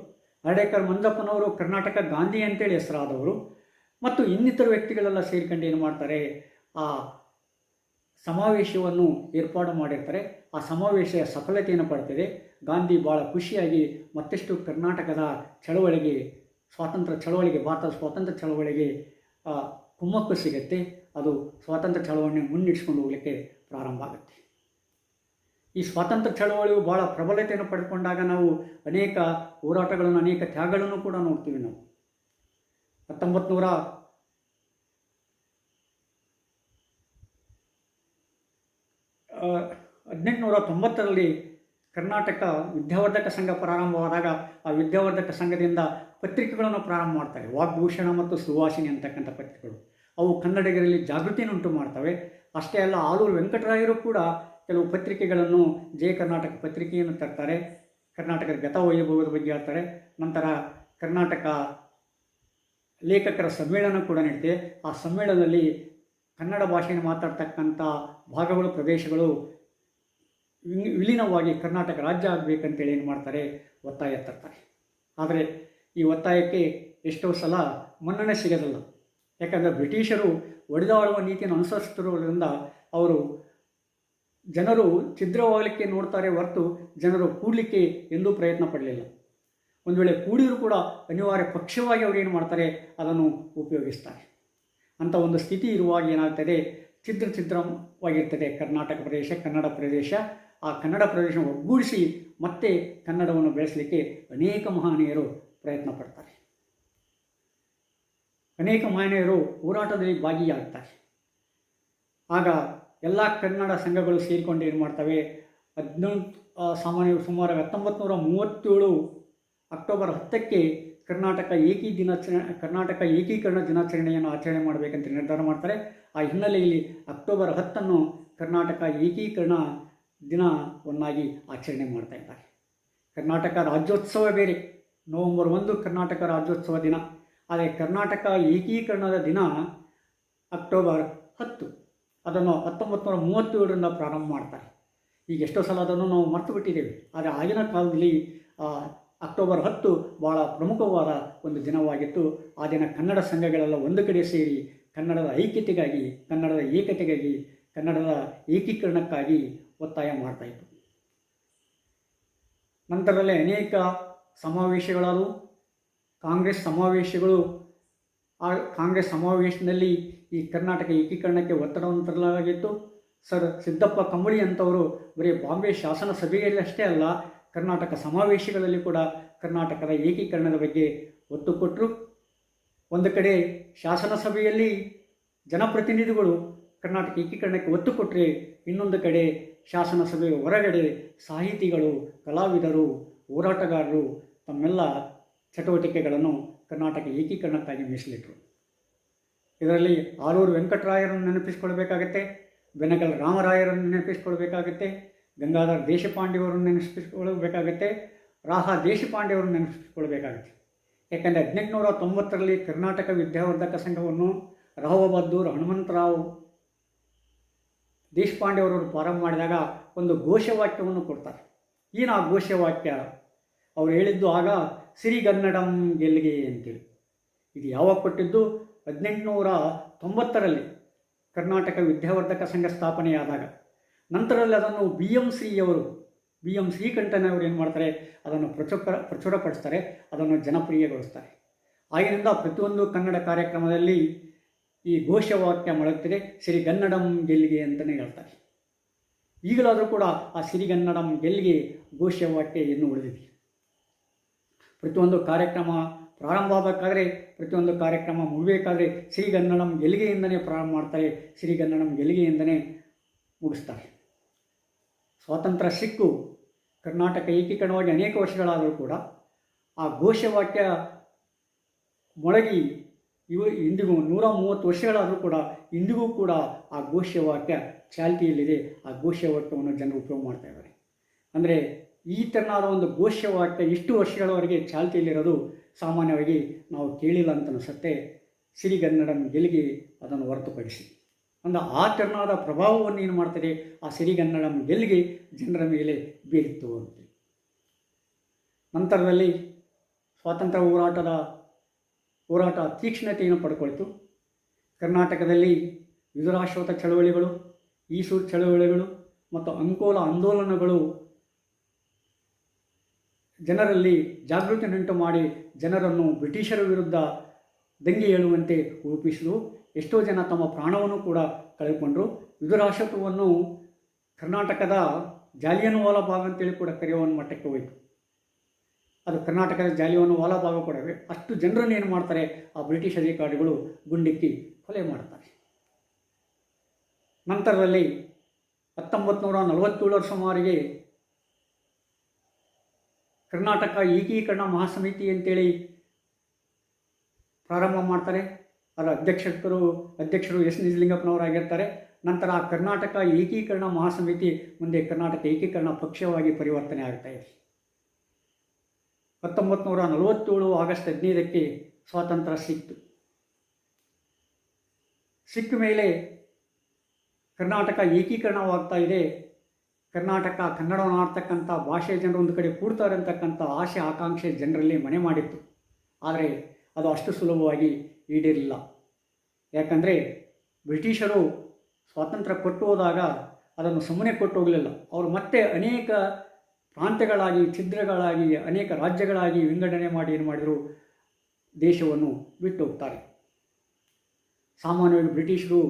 ಹರ್ಡೇಕರ್ ಮಂಜಪ್ಪನವರು ಕರ್ನಾಟಕ ಗಾಂಧಿ ಅಂತೇಳಿ ಹೆಸರಾದವರು. ಮತ್ತು ಇನ್ನಿತರ ವ್ಯಕ್ತಿಗಳೆಲ್ಲ ಸೇರಿಕೊಂಡು ಏನು ಮಾಡ್ತಾರೆ, ಆ ಸಮಾವೇಶವನ್ನು ಏರ್ಪಾಡು ಮಾಡಿರ್ತಾರೆ. ಆ ಸಮಾವೇಶ ಸಫಲತೆಯನ್ನು ಪಡ್ತಿದೆ. ಗಾಂಧಿ ಭಾಳ ಖುಷಿಯಾಗಿ ಮತ್ತಷ್ಟು ಕರ್ನಾಟಕದ ಚಳವಳಿಗೆ, ಸ್ವಾತಂತ್ರ್ಯ ಚಳವಳಿಗೆ, ಭಾರತದ ಸ್ವಾತಂತ್ರ್ಯ ಚಳವಳಿಗೆ ಕುಮ್ಮಕ್ಕು ಸಿಗುತ್ತೆ. ಅದು ಸ್ವಾತಂತ್ರ್ಯ ಚಳವಳಿಯನ್ನು ಮುನ್ನಡೆಸ್ಕೊಂಡು ಹೋಗಲಿಕ್ಕೆ ಪ್ರಾರಂಭ ಆಗುತ್ತೆ. ಈ ಸ್ವಾತಂತ್ರ್ಯ ಚಳವಳಿಯು ಭಾಳ ಪ್ರಬಲತೆಯನ್ನು ಪಡೆದುಕೊಂಡಾಗ ನಾವು ಅನೇಕ ಹೋರಾಟಗಳನ್ನು, ಅನೇಕ ತ್ಯಾಗಗಳನ್ನು ಕೂಡ ನೋಡ್ತೀವಿ. ನಾವು 1890ರಲ್ಲಿ ಕರ್ನಾಟಕ ವಿದ್ಯಾವರ್ಧಕ ಸಂಘ ಪ್ರಾರಂಭವಾದಾಗ ಆ ವಿದ್ಯಾವರ್ಧಕ ಸಂಘದಿಂದ ಪತ್ರಿಕೆಗಳನ್ನು ಪ್ರಾರಂಭ ಮಾಡ್ತಾರೆ. ವಾಗ್ಭೂಷಣ ಮತ್ತು ಸುವಾಸಿನಿ ಅಂತಕ್ಕಂಥ ಪತ್ರಿಕೆಗಳು. ಅವು ಕನ್ನಡಿಗರಲ್ಲಿ ಜಾಗೃತಿಯನ್ನುಂಟು ಮಾಡ್ತವೆ. ಅಷ್ಟೇ ಅಲ್ಲ, ಆಲೂರು ವೆಂಕಟರಾಯರು ಕೂಡ ಕೆಲವು ಪತ್ರಿಕೆಗಳನ್ನು, ಜಯ ಕರ್ನಾಟಕ ಪತ್ರಿಕೆಯನ್ನು ತರ್ತಾರೆ. ಕರ್ನಾಟಕದ ಗತವೈಭವದ ಬಗ್ಗೆ ಹೇಳ್ತಾರೆ. ನಂತರ ಕರ್ನಾಟಕ ಲೇಖಕರ ಸಮ್ಮೇಳನ ಕೂಡ ನಡೀತಿದೆ. ಆ ಸಮ್ಮೇಳನದಲ್ಲಿ ಕನ್ನಡ ಭಾಷೆಯನ್ನು ಮಾತಾಡ್ತಕ್ಕಂಥ ಭಾಗಗಳು, ಪ್ರದೇಶಗಳು ವಿಲೀನವಾಗಿ ಕರ್ನಾಟಕ ರಾಜ್ಯ ಆಗಬೇಕಂತೇಳಿ ಏನು ಮಾಡ್ತಾರೆ, ಒತ್ತಾಯ ತರ್ತಾರೆ. ಆದರೆ ಈ ಒತ್ತಾಯಕ್ಕೆ ಎಷ್ಟೋ ಸಲ ಮನ್ನಣೆ ಸಿಗೋದಿಲ್ಲ. ಯಾಕಂದರೆ ಬ್ರಿಟಿಷರು ಒಡೆದಾಳುವ ನೀತಿಯನ್ನು ಅನುಸರಿಸುತ್ತಿರುವುದರಿಂದ ಅವರು ಜನರು ಛಿದ್ರವಾಗಲಿಕ್ಕೆ ನೋಡ್ತಾರೆ ಹೊರತು ಜನರು ಕೂಡಲಿಕ್ಕೆ ಎಂದೂ ಪ್ರಯತ್ನ ಪಡಲಿಲ್ಲ. ಒಂದು ವೇಳೆ ಕೂಡಿದರೂ ಕೂಡ ಅನಿವಾರ್ಯ ಪಕ್ಷವಾಗಿ ಅವರು ಏನು ಮಾಡ್ತಾರೆ, ಅದನ್ನು ಉಪಯೋಗಿಸ್ತಾರೆ. ಅಂಥ ಒಂದು ಸ್ಥಿತಿ ಇರುವಾಗ ಏನಾಗ್ತದೆ, ಛಿದ್ರವಾಗಿರ್ತದೆ ಕರ್ನಾಟಕ ಪ್ರದೇಶ, ಕನ್ನಡ ಪ್ರದೇಶ. ಆ ಕನ್ನಡ ಪ್ರದೇಶ ಒಗ್ಗೂಡಿಸಿ ಮತ್ತೆ ಕನ್ನಡವನ್ನು ಬೆಳೆಸಲಿಕ್ಕೆ ಅನೇಕ ಮಹನೀಯರು ಪ್ರಯತ್ನ ಪಡ್ತಾರೆ. ಅನೇಕ ಮಹನೀಯರು ಹೋರಾಟದಲ್ಲಿ ಭಾಗಿಯಾಗ್ತಾರೆ. ಆಗ ಎಲ್ಲ ಕನ್ನಡ ಸಂಘಗಳು ಸೇರಿಕೊಂಡು ಏನು ಮಾಡ್ತವೆ, ಸುಮಾರು 1937 ಅಕ್ಟೋಬರ್ 10ಕ್ಕೆ ಕರ್ನಾಟಕ ಏಕೀಕರಣ ದಿನಾಚರಣೆಯನ್ನು ಆಚರಣೆ ಮಾಡಬೇಕಂತ ನಿರ್ಧಾರ ಮಾಡ್ತಾರೆ. ಆ ಹಿನ್ನೆಲೆಯಲ್ಲಿ ಅಕ್ಟೋಬರ್ 10 ಕರ್ನಾಟಕ ಏಕೀಕರಣ ದಿನವನ್ನಾಗಿ ಆಚರಣೆ ಮಾಡ್ತಾ ಇದ್ದಾರೆ. ಕರ್ನಾಟಕ ರಾಜ್ಯೋತ್ಸವ ಬೇರೆ, ನವೆಂಬರ್ 1 ಕರ್ನಾಟಕ ರಾಜ್ಯೋತ್ಸವ ದಿನ. ಆದರೆ ಕರ್ನಾಟಕ ಏಕೀಕರಣದ ದಿನ ಅಕ್ಟೋಬರ್ 10. ಅದನ್ನು 1937ರಿಂದ ಪ್ರಾರಂಭ ಮಾಡ್ತಾರೆ. ಈಗ ಎಷ್ಟೋ ಸಲ ಅದನ್ನು ನಾವು ಮರೆತು ಬಿಟ್ಟಿದ್ದೇವೆ. ಆದರೆ ಆಗಿನ ಕಾಲದಲ್ಲಿ ಅಕ್ಟೋಬರ್ 10 ಭಾಳ ಪ್ರಮುಖವಾದ ಒಂದು ದಿನವಾಗಿತ್ತು. ಆ ದಿನ ಕನ್ನಡ ಸಂಘಗಳೆಲ್ಲ ಒಂದು ಕಡೆ ಸೇರಿ ಕನ್ನಡದ ಐಕ್ಯತೆಗಾಗಿ, ಕನ್ನಡದ ಏಕತೆಗಾಗಿ, ಕನ್ನಡದ ಏಕೀಕರಣಕ್ಕಾಗಿ ಒತ್ತಾಯ ಮಾಡ್ತಾಯಿತ್ತು. ನಂತರದಲ್ಲೇ ಅನೇಕ ಸಮಾವೇಶಗಳಾದವು. ಕಾಂಗ್ರೆಸ್ ಸಮಾವೇಶದಲ್ಲಿ ಈ ಕರ್ನಾಟಕ ಏಕೀಕರಣಕ್ಕೆ ಒತ್ತಡವನ್ನು ತರಲಾಗಿತ್ತು. ಸರ್ ಸಿದ್ದಪ್ಪ ಕಂಬಳಿ ಅಂತವರು ಬರೀ ಬಾಂಬೆ ಶಾಸನ ಸಭೆಯಲ್ಲಿ ಅಷ್ಟೇ ಅಲ್ಲ, ಕರ್ನಾಟಕ ಸಮಾವೇಶಗಳಲ್ಲಿ ಕೂಡ ಕರ್ನಾಟಕದ ಏಕೀಕರಣದ ಬಗ್ಗೆ ಒತ್ತು ಕೊಟ್ಟರು. ಒಂದು ಕಡೆ ಶಾಸನ ಸಭೆಯಲ್ಲಿ ಜನಪ್ರತಿನಿಧಿಗಳು ಕರ್ನಾಟಕ ಏಕೀಕರಣಕ್ಕೆ ಒತ್ತು ಕೊಟ್ಟರೆ, ಇನ್ನೊಂದು ಕಡೆ ಶಾಸನ ಸಭೆಯ ಹೊರಗಡೆ ಸಾಹಿತಿಗಳು, ಕಲಾವಿದರು, ಹೋರಾಟಗಾರರು ತಮ್ಮೆಲ್ಲ ಚಟುವಟಿಕೆಗಳನ್ನು ಕರ್ನಾಟಕ ಏಕೀಕರಣಕ್ಕಾಗಿ ಮೀಸಲಿಟ್ಟರು. ಇದರಲ್ಲಿ ಆಲೂರು ವೆಂಕಟರಾಯರನ್ನು ನೆನಪಿಸಿಕೊಳ್ಬೇಕಾಗತ್ತೆ, ಬೆನಗಲ್ ರಾಮರಾಯರನ್ನು ನೆನಪಿಸಿಕೊಳ್ಬೇಕಾಗತ್ತೆ, ಗಂಗಾಧರ ದೇಶಪಾಂಡೆಯವರನ್ನು ನೆನಪಿಸಿಕೊಳ್ಬೇಕಾಗತ್ತೆ, ರಾಹ ದೇಶಪಾಂಡೆಯವರನ್ನು ನೆನಪಿಸಿಕೊಳ್ಬೇಕಾಗತ್ತೆ. ಯಾಕಂದರೆ 1890ರಲ್ಲಿ ಕರ್ನಾಟಕ ವಿದ್ಯಾವರ್ಧಕ ಸಂಘವನ್ನು ರಾವ್ ಬಹದ್ದೂರ್ ಹನುಮಂತರಾವ್ ದೇಶಪಾಂಡೆಯವರವರು ಪ್ರಾರಂಭ ಮಾಡಿದಾಗ ಒಂದು ಘೋಷವಾಕ್ಯವನ್ನು ಕೊಡ್ತಾರೆ. ಏನು ಆ ಘೋಷವಾಕ್ಯ? ಅವರು ಹೇಳಿದ್ದು ಆಗ ಸಿರಿಗನ್ನಡಂ ಗೆಲ್ಲಿಗೆ ಅಂತೇಳಿ. ಇದು ಯಾವಾಗ ಕೊಟ್ಟಿದ್ದು? 1890ರಲ್ಲಿ ಕರ್ನಾಟಕ ವಿದ್ಯಾವರ್ಧಕ ಸಂಘ ಸ್ಥಾಪನೆಯಾದಾಗ. ನಂತರದಲ್ಲಿ ಅದನ್ನು ಬಿ ಎಂ ಶ್ರೀಕಂಠನವರು ಏನು ಮಾಡ್ತಾರೆ, ಅದನ್ನು ಪ್ರಚುರಪಡಿಸ್ತಾರೆ, ಅದನ್ನು ಜನಪ್ರಿಯಗೊಳಿಸ್ತಾರೆ. ಆಗಿನಿಂದ ಪ್ರತಿಯೊಂದು ಕನ್ನಡ ಕಾರ್ಯಕ್ರಮದಲ್ಲಿ ಈ ಘೋಷವಾಕ್ಯ ಮೊಳಗ್ತಿದೆ, ಸಿರಿಗನ್ನಡಂ ಗೆಲ್ಲಿಗೆ ಅಂತಲೇ ಹೇಳ್ತಾರೆ. ಈಗಲಾದರೂ ಕೂಡ ಆ ಸಿರಿಗನ್ನಡಂ ಗೆಲ್ಲಿಗೆ ಘೋಷವಾಕ್ಯ ಇನ್ನೂ ಉಳಿದಿದೆ. ಪ್ರತಿಯೊಂದು ಕಾರ್ಯಕ್ರಮ ಪ್ರಾರಂಭ ಆಗಬೇಕಾದ್ರೆ ಪ್ರತಿಯೊಂದು ಕಾರ್ಯಕ್ರಮ ಮುಗಿಬೇಕಾದ್ರೆ ಶ್ರೀಗನ್ನಡಂ ಗೆಲ್ಲಿಗೆಯಿಂದನೇ ಪ್ರಾರಂಭ ಮಾಡ್ತಾರೆ, ಶ್ರೀಗನ್ನಡಂ ಗೆಲ್ಲಿಗೆಯಿಂದನೇ ಮುಗಿಸ್ತಾರೆ. ಸ್ವಾತಂತ್ರ್ಯ ಸಿಕ್ಕು ಕರ್ನಾಟಕ ಏಕೀಕರಣವಾಗಿ ಅನೇಕ ವರ್ಷಗಳಾದರೂ ಕೂಡ ಆ ಘೋಷವಾಕ್ಯ ಮೊಳಗಿ ಇಂದಿಗೂ 130 ವರ್ಷಗಳಾದರೂ ಕೂಡ ಇಂದಿಗೂ ಕೂಡ ಆ ಘೋಷವಾಕ್ಯ ಚಾಲ್ತಿಯಲ್ಲಿದೆ. ಆ ಘೋಷವಾಕ್ಯವನ್ನು ಜನರು ಉಪಯೋಗ ಮಾಡ್ತಾ ಇದ್ದಾರೆ. ಅಂದರೆ ಈ ಥರನಾದ ಒಂದು ಘೋಷವಾಕ್ಯ ಇಷ್ಟು ವರ್ಷಗಳವರೆಗೆ ಚಾಲ್ತಿಯಲ್ಲಿರೋದು ಸಾಮಾನ್ಯವಾಗಿ ನಾವು ಕೇಳಿಲ್ಲ ಅಂತ ಅನಿಸುತ್ತೆ, ಸಿರಿಗನ್ನಡಂ ಗೆಲ್ಲಿಗೆ ಅದನ್ನು ಹೊರತುಪಡಿಸಿ. ಅಂದರೆ ಆ ತೆರನಾದ ಪ್ರಭಾವವನ್ನು ಏನು ಮಾಡ್ತದೆ ಆ ಸಿರಿಗನ್ನಡಂ ಗೆಲ್ಲಿಗೆ ಜನರ ಮೇಲೆ ಬೀರಿತ್ತು ಅಂತ. ನಂತರದಲ್ಲಿ ಸ್ವಾತಂತ್ರ್ಯ ಹೋರಾಟ ತೀಕ್ಷ್ಣತೆಯನ್ನು ಪಡ್ಕೊಳ್ತು. ಕರ್ನಾಟಕದಲ್ಲಿ ವಿದುರಾಶ್ವತ ಚಳವಳಿಗಳು, ಈಸೂರು ಚಳವಳಿಗಳು ಮತ್ತು ಅಂಕೋಲ ಆಂದೋಲನಗಳು ಜನರಲ್ಲಿ ಜಾಗೃತಿಯನ್ನುಂಟು ಮಾಡಿ ಜನರನ್ನು ಬ್ರಿಟಿಷರ ವಿರುದ್ಧ ದಂಗೆ ಏಳುವಂತೆ ರೂಪಿಸಿದರು. ಎಷ್ಟೋ ಜನ ತಮ್ಮ ಪ್ರಾಣವನ್ನು ಕೂಡ ಕಳೆದುಕೊಂಡರು. ವಿದುರಾಶ್ವತ್ವವನ್ನು ಕರ್ನಾಟಕದ ಜಾಲಿಯನ್ ವಾಲಾಬಾಗ್ ಅಂತೇಳಿ ಕೂಡ ಕರೆಯುವ ಒಂದು ಮಟ್ಟಕ್ಕೆ ಹೋಯಿತು. ಅದು ಕರ್ನಾಟಕದ ಜಾಲಿಯನ್ ವಾಲಾಬಾಗ್ ಕೂಡ ಅಷ್ಟು ಜನರನ್ನು ಏನು ಮಾಡ್ತಾರೆ ಆ ಬ್ರಿಟಿಷ್ ಅಧಿಕಾರಿಗಳು ಗುಂಡಿಕ್ಕಿ ಕೊಲೆ ಮಾಡ್ತಾರೆ. ನಂತರದಲ್ಲಿ 1947 ಸುಮಾರಿಗೆ ಕರ್ನಾಟಕ ಏಕೀಕರಣ ಮಹಾಸಮಿತಿ ಅಂತೇಳಿ ಪ್ರಾರಂಭ ಮಾಡ್ತಾರೆ. ಅದರ ಅಧ್ಯಕ್ಷರು ಎಸ್ ನಿಜಲಿಂಗಪ್ಪನವರಾಗಿರ್ತಾರೆ. ನಂತರ ಆ ಕರ್ನಾಟಕ ಏಕೀಕರಣ ಮಹಾಸಮಿತಿ ಮುಂದೆ ಕರ್ನಾಟಕ ಏಕೀಕರಣ ಪಕ್ಷವಾಗಿ ಪರಿವರ್ತನೆ ಆಗ್ತಾ ಇದೆ. 1947 ಆಗಸ್ಟ್ 15ಕ್ಕೆ ಸ್ವಾತಂತ್ರ್ಯ ಸಿಕ್ತು. ಸಿಕ್ಕ ಮೇಲೆ ಕರ್ನಾಟಕ ಏಕೀಕರಣವಾಗ್ತಾ ಇದೆ. ಕರ್ನಾಟಕ ಕನ್ನಡವನ್ನು ಆಡ್ತಕ್ಕಂಥ ಭಾಷೆಯ ಜನರು ಒಂದು ಕಡೆ ಕೂಡ್ತಾರೆ ಅಂತಕ್ಕಂಥ ಆಸೆ ಆಕಾಂಕ್ಷೆ ಜನರಲ್ಲಿ ಮನೆ ಮಾಡಿತ್ತು. ಆದರೆ ಅದು ಅಷ್ಟು ಸುಲಭವಾಗಿ ಈಡೇರಿಲ್ಲ. ಯಾಕಂದರೆ ಬ್ರಿಟಿಷರು ಸ್ವಾತಂತ್ರ್ಯ ಕೊಟ್ಟು ಹೋದಾಗ ಅದನ್ನು ಸುಮ್ಮನೆ ಕೊಟ್ಟು ಹೋಗಲಿಲ್ಲ. ಅವರು ಮತ್ತೆ ಅನೇಕ ಪ್ರಾಂತ್ಯಗಳಾಗಿ ಛಿದ್ರಗಳಾಗಿ ಅನೇಕ ರಾಜ್ಯಗಳಾಗಿ ವಿಂಗಡಣೆ ಮಾಡಿ ಏನು ಮಾಡಿದರು, ದೇಶವನ್ನು ಬಿಟ್ಟು ಹೋಗ್ತಾರೆ. ಸಾಮಾನ್ಯವಾಗಿ ಬ್ರಿಟಿಷರು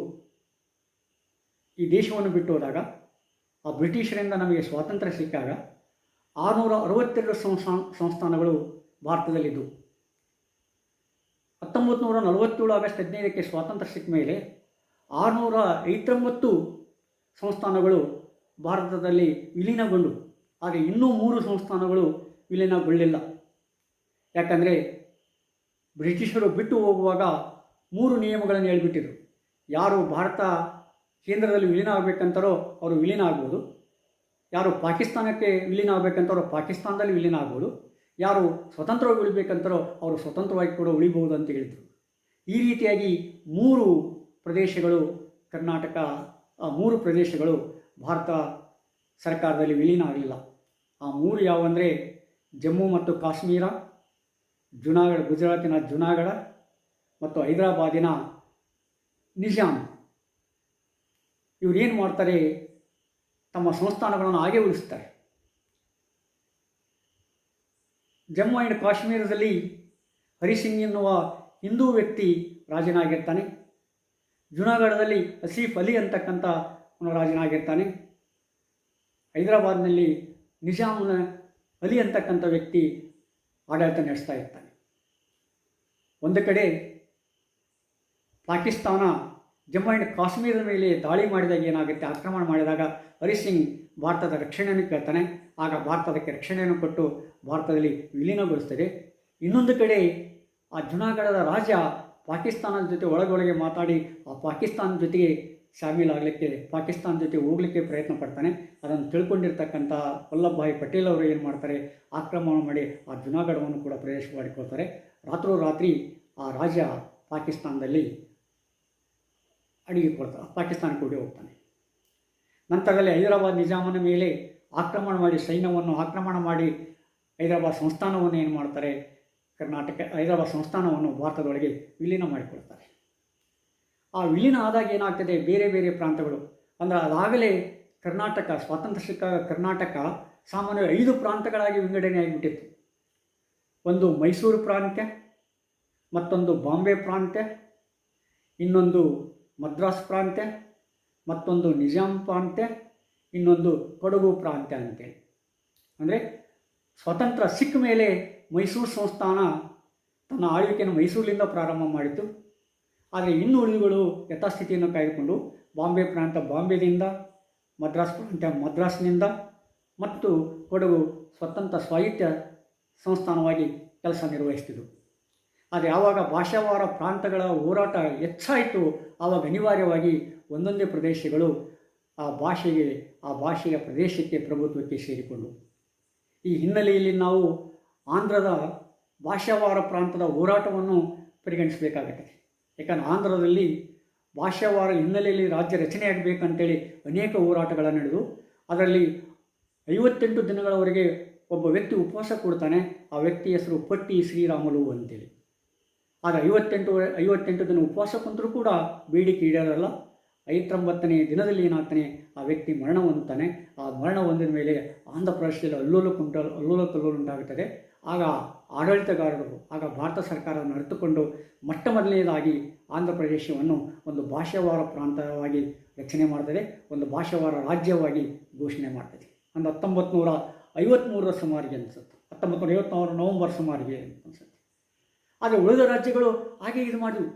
ಈ ದೇಶವನ್ನು ಬಿಟ್ಟು ಹೋದಾಗ ಆ ಬ್ರಿಟಿಷರಿಂದ ನಮಗೆ ಸ್ವಾತಂತ್ರ್ಯ ಸಿಕ್ಕಾಗ 662 ಸಂಸ್ಥಾನಗಳು ಭಾರತದಲ್ಲಿದ್ದವು. 1947 ಆಗಸ್ಟ್ 15ಕ್ಕೆ ಸ್ವಾತಂತ್ರ್ಯ ಸಿಕ್ಕ ಮೇಲೆ 659 ಸಂಸ್ಥಾನಗಳು ಭಾರತದಲ್ಲಿ ವಿಲೀನಗೊಂಡು, ಆದರೆ ಇನ್ನೂ 3 ಸಂಸ್ಥಾನಗಳು ವಿಲೀನಗೊಳ್ಳಿಲ್ಲ. ಯಾಕಂದರೆ ಬ್ರಿಟಿಷರು ಬಿಟ್ಟು ಹೋಗುವಾಗ 3 ನಿಯಮಗಳನ್ನು ಹೇಳ್ಬಿಟ್ಟಿದ್ರು. ಯಾರು ಭಾರತ ಕೇಂದ್ರದಲ್ಲಿ ವಿಲೀನ ಆಗಬೇಕಂತಾರೋ ಅವರು ವಿಲೀನ ಆಗ್ಬೋದು, ಯಾರು ಪಾಕಿಸ್ತಾನಕ್ಕೆ ವಿಲೀನ ಆಗಬೇಕಂತಾರೋ ಪಾಕಿಸ್ತಾನದಲ್ಲಿ ವಿಲೀನ ಆಗ್ಬೋದು, ಯಾರು ಸ್ವತಂತ್ರವಾಗಿ ಉಳಿಬೇಕಂತಾರೋ ಅವರು ಸ್ವತಂತ್ರವಾಗಿ ಕೂಡ ಉಳಿಬಹುದು ಅಂತ ಹೇಳಿದರು. ಈ ರೀತಿಯಾಗಿ 3 ಪ್ರದೇಶಗಳು ಆ 3 ಪ್ರದೇಶಗಳು ಭಾರತ ಸರ್ಕಾರದಲ್ಲಿ ವಿಲೀನ ಆಗಲಿಲ್ಲ. ಆ 3 ಯಾವುವಂದರೆ ಜಮ್ಮು ಮತ್ತು ಕಾಶ್ಮೀರ, ಗುಜರಾತಿನ ಜುನಾಗಢ ಮತ್ತು ಹೈದರಾಬಾದಿನ ನಿಜಾಮ್. ಇವರು ಏನು ಮಾಡ್ತಾರೆ, ತಮ್ಮ ಸಂಸ್ಥಾನಗಳನ್ನು ಹಾಗೆ ಉಳಿಸ್ತಾರೆ. ಜಮ್ಮು ಆ್ಯಂಡ್ ಕಾಶ್ಮೀರದಲ್ಲಿ ಹರಿಸಿಂಗ್ ಎನ್ನುವ ಹಿಂದೂ ವ್ಯಕ್ತಿ ರಾಜನಾಗಿರ್ತಾನೆ. ಜುನಾಗಢದಲ್ಲಿ ಆಸಿಫ್ ಅಲಿ ಅಂತಕ್ಕಂಥ ರಾಜನಾಗಿರ್ತಾನೆ. ಹೈದರಾಬಾದ್ನಲ್ಲಿ ನಿಜಾಮನ ಅಲಿ ಅಂತಕ್ಕಂಥ ವ್ಯಕ್ತಿ ಆಡಳಿತ ನಡೆಸ್ತಾ ಇರ್ತಾನೆ. ಒಂದು ಕಡೆ ಪಾಕಿಸ್ತಾನ ಜಮ್ಮು ಆ್ಯಂಡ್ ಕಾಶ್ಮೀರದ ಮೇಲೆ ದಾಳಿ ಮಾಡಿದಾಗ ಏನಾಗುತ್ತೆ, ಆಕ್ರಮಣ ಮಾಡಿದಾಗ ಹರಿಸಿಂಗ್ ಭಾರತದ ರಕ್ಷಣೆಯನ್ನು ಕೇಳ್ತಾನೆ. ಆಗ ಭಾರತ ಅದಕ್ಕೆ ರಕ್ಷಣೆಯನ್ನು ಕೊಟ್ಟು ಭಾರತದಲ್ಲಿ ವಿಲೀನಗೊಳಿಸ್ತದೆ. ಇನ್ನೊಂದು ಕಡೆ ಆ ಜುನಾಗಢದ ರಾಜ ಪಾಕಿಸ್ತಾನದ ಜೊತೆ ಒಳಗೊಳಗೆ ಮಾತಾಡಿ ಆ ಪಾಕಿಸ್ತಾನದ ಜೊತೆಗೆ ಶಾಮೀಲಾಗಲಿಕ್ಕೆ, ಪಾಕಿಸ್ತಾನ ಜೊತೆ ಹೋಗಲಿಕ್ಕೆ ಪ್ರಯತ್ನ ಪಡ್ತಾನೆ. ಅದನ್ನು ತಿಳ್ಕೊಂಡಿರ್ತಕ್ಕಂಥ ವಲ್ಲಭಭಾಯಿ ಪಟೇಲ್ ಅವರು ಏನು ಮಾಡ್ತಾರೆ, ಆಕ್ರಮಣ ಮಾಡಿ ಆ ಜುನಾಗಢವನ್ನು ಕೂಡ ಪ್ರವೇಶ ಮಾಡಿಕೊಳ್ತಾರೆ. ರಾತ್ರೋರಾತ್ರಿ ಆ ರಾಜ ಪಾಕಿಸ್ತಾನದಲ್ಲಿ ಪಾಕಿಸ್ತಾನಕ್ಕೆ ಓಡಿ ಹೋಗ್ತಾನೆ. ನಂತರದಲ್ಲಿ ಹೈದರಾಬಾದ್ ನಿಜಾಮನ ಮೇಲೆ ಆಕ್ರಮಣ ಮಾಡಿ ಹೈದರಾಬಾದ್ ಸಂಸ್ಥಾನವನ್ನು ಏನು ಮಾಡ್ತಾರೆ, ಹೈದರಾಬಾದ್ ಸಂಸ್ಥಾನವನ್ನು ಭಾರತದೊಳಗೆ ವಿಲೀನ ಮಾಡಿಕೊಳ್ತಾರೆ. ಆ ವಿಲೀನ ಆದಾಗ ಏನಾಗ್ತದೆ, ಬೇರೆ ಬೇರೆ ಪ್ರಾಂತಗಳು ಅಂದರೆ ಅದಾಗಲೇ ಸ್ವಾತಂತ್ರ್ಯ ಸಿಕ್ಕಾಗ ಕರ್ನಾಟಕ ಸಾಮಾನ್ಯ 5 ಪ್ರಾಂತಗಳಾಗಿ ವಿಂಗಡಣೆ ಆಗಿಬಿಟ್ಟಿತ್ತು. ಒಂದು ಮೈಸೂರು ಪ್ರಾಂತ್ಯ, ಮತ್ತೊಂದು ಬಾಂಬೆ ಪ್ರಾಂತ್ಯ, ಇನ್ನೊಂದು ಮದ್ರಾಸ್ ಪ್ರಾಂತ್ಯ, ಮತ್ತೊಂದು ನಿಜಾಮ್ ಪ್ರಾಂತ್ಯ, ಇನ್ನೊಂದು ಕೊಡಗು ಪ್ರಾಂತ್ಯ ಅಂತೇಳಿ. ಅಂದರೆ ಸ್ವತಂತ್ರ ಸಿಕ್ಕ ಮೇಲೆ ಮೈಸೂರು ಸಂಸ್ಥಾನ ತನ್ನ ಆಳ್ವಿಕೆಯನ್ನು ಮೈಸೂರಿನಿಂದ ಪ್ರಾರಂಭ ಮಾಡಿತು. ಆದರೆ ಇನ್ನು ಉಳಿದುಗಳು ಯಥಾಸ್ಥಿತಿಯನ್ನು ಕಾಯ್ದುಕೊಂಡು ಬಾಂಬೆ ಪ್ರಾಂತ ಬಾಂಬೆದಿಂದ, ಮದ್ರಾಸ್ ಪ್ರಾಂತ್ಯ ಮದ್ರಾಸ್ನಿಂದ ಮತ್ತು ಕೊಡಗು ಸ್ವತಂತ್ರ ಸ್ವಾಯತ್ತ ಸಂಸ್ಥಾನವಾಗಿ ಕೆಲಸ ನಿರ್ವಹಿಸ್ತಿದ್ವು. ಆದರೆ ಯಾವಾಗ ಭಾಷಾವಾರ ಪ್ರಾಂತಗಳ ಹೋರಾಟ ಹೆಚ್ಚಾಯಿತು ಆವಾಗ ಅನಿವಾರ್ಯವಾಗಿ ಒಂದೊಂದೇ ಪ್ರದೇಶಗಳು ಆ ಭಾಷೆಯ ಪ್ರದೇಶಕ್ಕೆ ಪ್ರಭುತ್ವಕ್ಕೆ ಸೇರಿಕೊಂಡು, ಈ ಹಿನ್ನೆಲೆಯಲ್ಲಿ ನಾವು ಆಂಧ್ರದ ಭಾಷಾವಾರ ಪ್ರಾಂತದ ಹೋರಾಟವನ್ನು ಪರಿಗಣಿಸಬೇಕಾಗತ್ತೆ. ಯಾಕಂದರೆ ಆಂಧ್ರದಲ್ಲಿ ಭಾಷಾವಾರ ಹಿನ್ನೆಲೆಯಲ್ಲಿ ರಾಜ್ಯ ರಚನೆಯಾಗಬೇಕಂತೇಳಿ ಅನೇಕ ಹೋರಾಟಗಳ ನಡೆದು ಅದರಲ್ಲಿ 58 ದಿನಗಳವರೆಗೆ ಒಬ್ಬ ವ್ಯಕ್ತಿ ಉಪವಾಸ ಕೊಡ್ತಾನೆ. ಆ ವ್ಯಕ್ತಿ ಹೆಸರು ಪಟ್ಟಿ ಶ್ರೀರಾಮುಲು ಅಂತೇಳಿ. ಆದರೆ 58 ದಿನ ಉಪವಾಸ ಕುಂತರೂ ಕೂಡ ಬೇಡಿಕೆ ಈಡೇರಲ್ಲ. 59ನೇ ದಿನದಲ್ಲಿ ಏನಾಗ್ತಾನೆ, ಆ ವ್ಯಕ್ತಿ ಮರಣ ಹೊಂದುತ್ತಾನೆ. ಆ ಮರಣ ಹೊಂದಿದ ಮೇಲೆ ಆಂಧ್ರ ಪ್ರದೇಶದಲ್ಲಿ ಅಲ್ಲೋಲ ಕಲ್ಲೋಲ ಉಂಟಾಗುತ್ತದೆ. ಆಗ ಆಡಳಿತಗಾರರು, ಆಗ ಭಾರತ ಸರ್ಕಾರವನ್ನು ಅರಿತುಕೊಂಡು ಮೊಟ್ಟ ಮೊದಲನೇದಾಗಿ ಆಂಧ್ರ ಪ್ರದೇಶವನ್ನು ಒಂದು ಭಾಷಾವಾರ ಪ್ರಾಂತವಾಗಿ ರಚನೆ ಮಾಡ್ತದೆ, ಒಂದು ಭಾಷಾವಾರ ರಾಜ್ಯವಾಗಿ ಘೋಷಣೆ ಮಾಡ್ತದೆ. ಒಂದು 1953 ಸುಮಾರಿಗೆ ಅನಿಸುತ್ತೆ, 1954 ನವೆಂಬರ್ ಸುಮಾರಿಗೆ ಅನಿಸುತ್ತೆ. ಆದರೆ ಉಳಿದ ರಾಜ್ಯಗಳು ಹಾಗೆ ಇದು ಮಾಡಿದವು.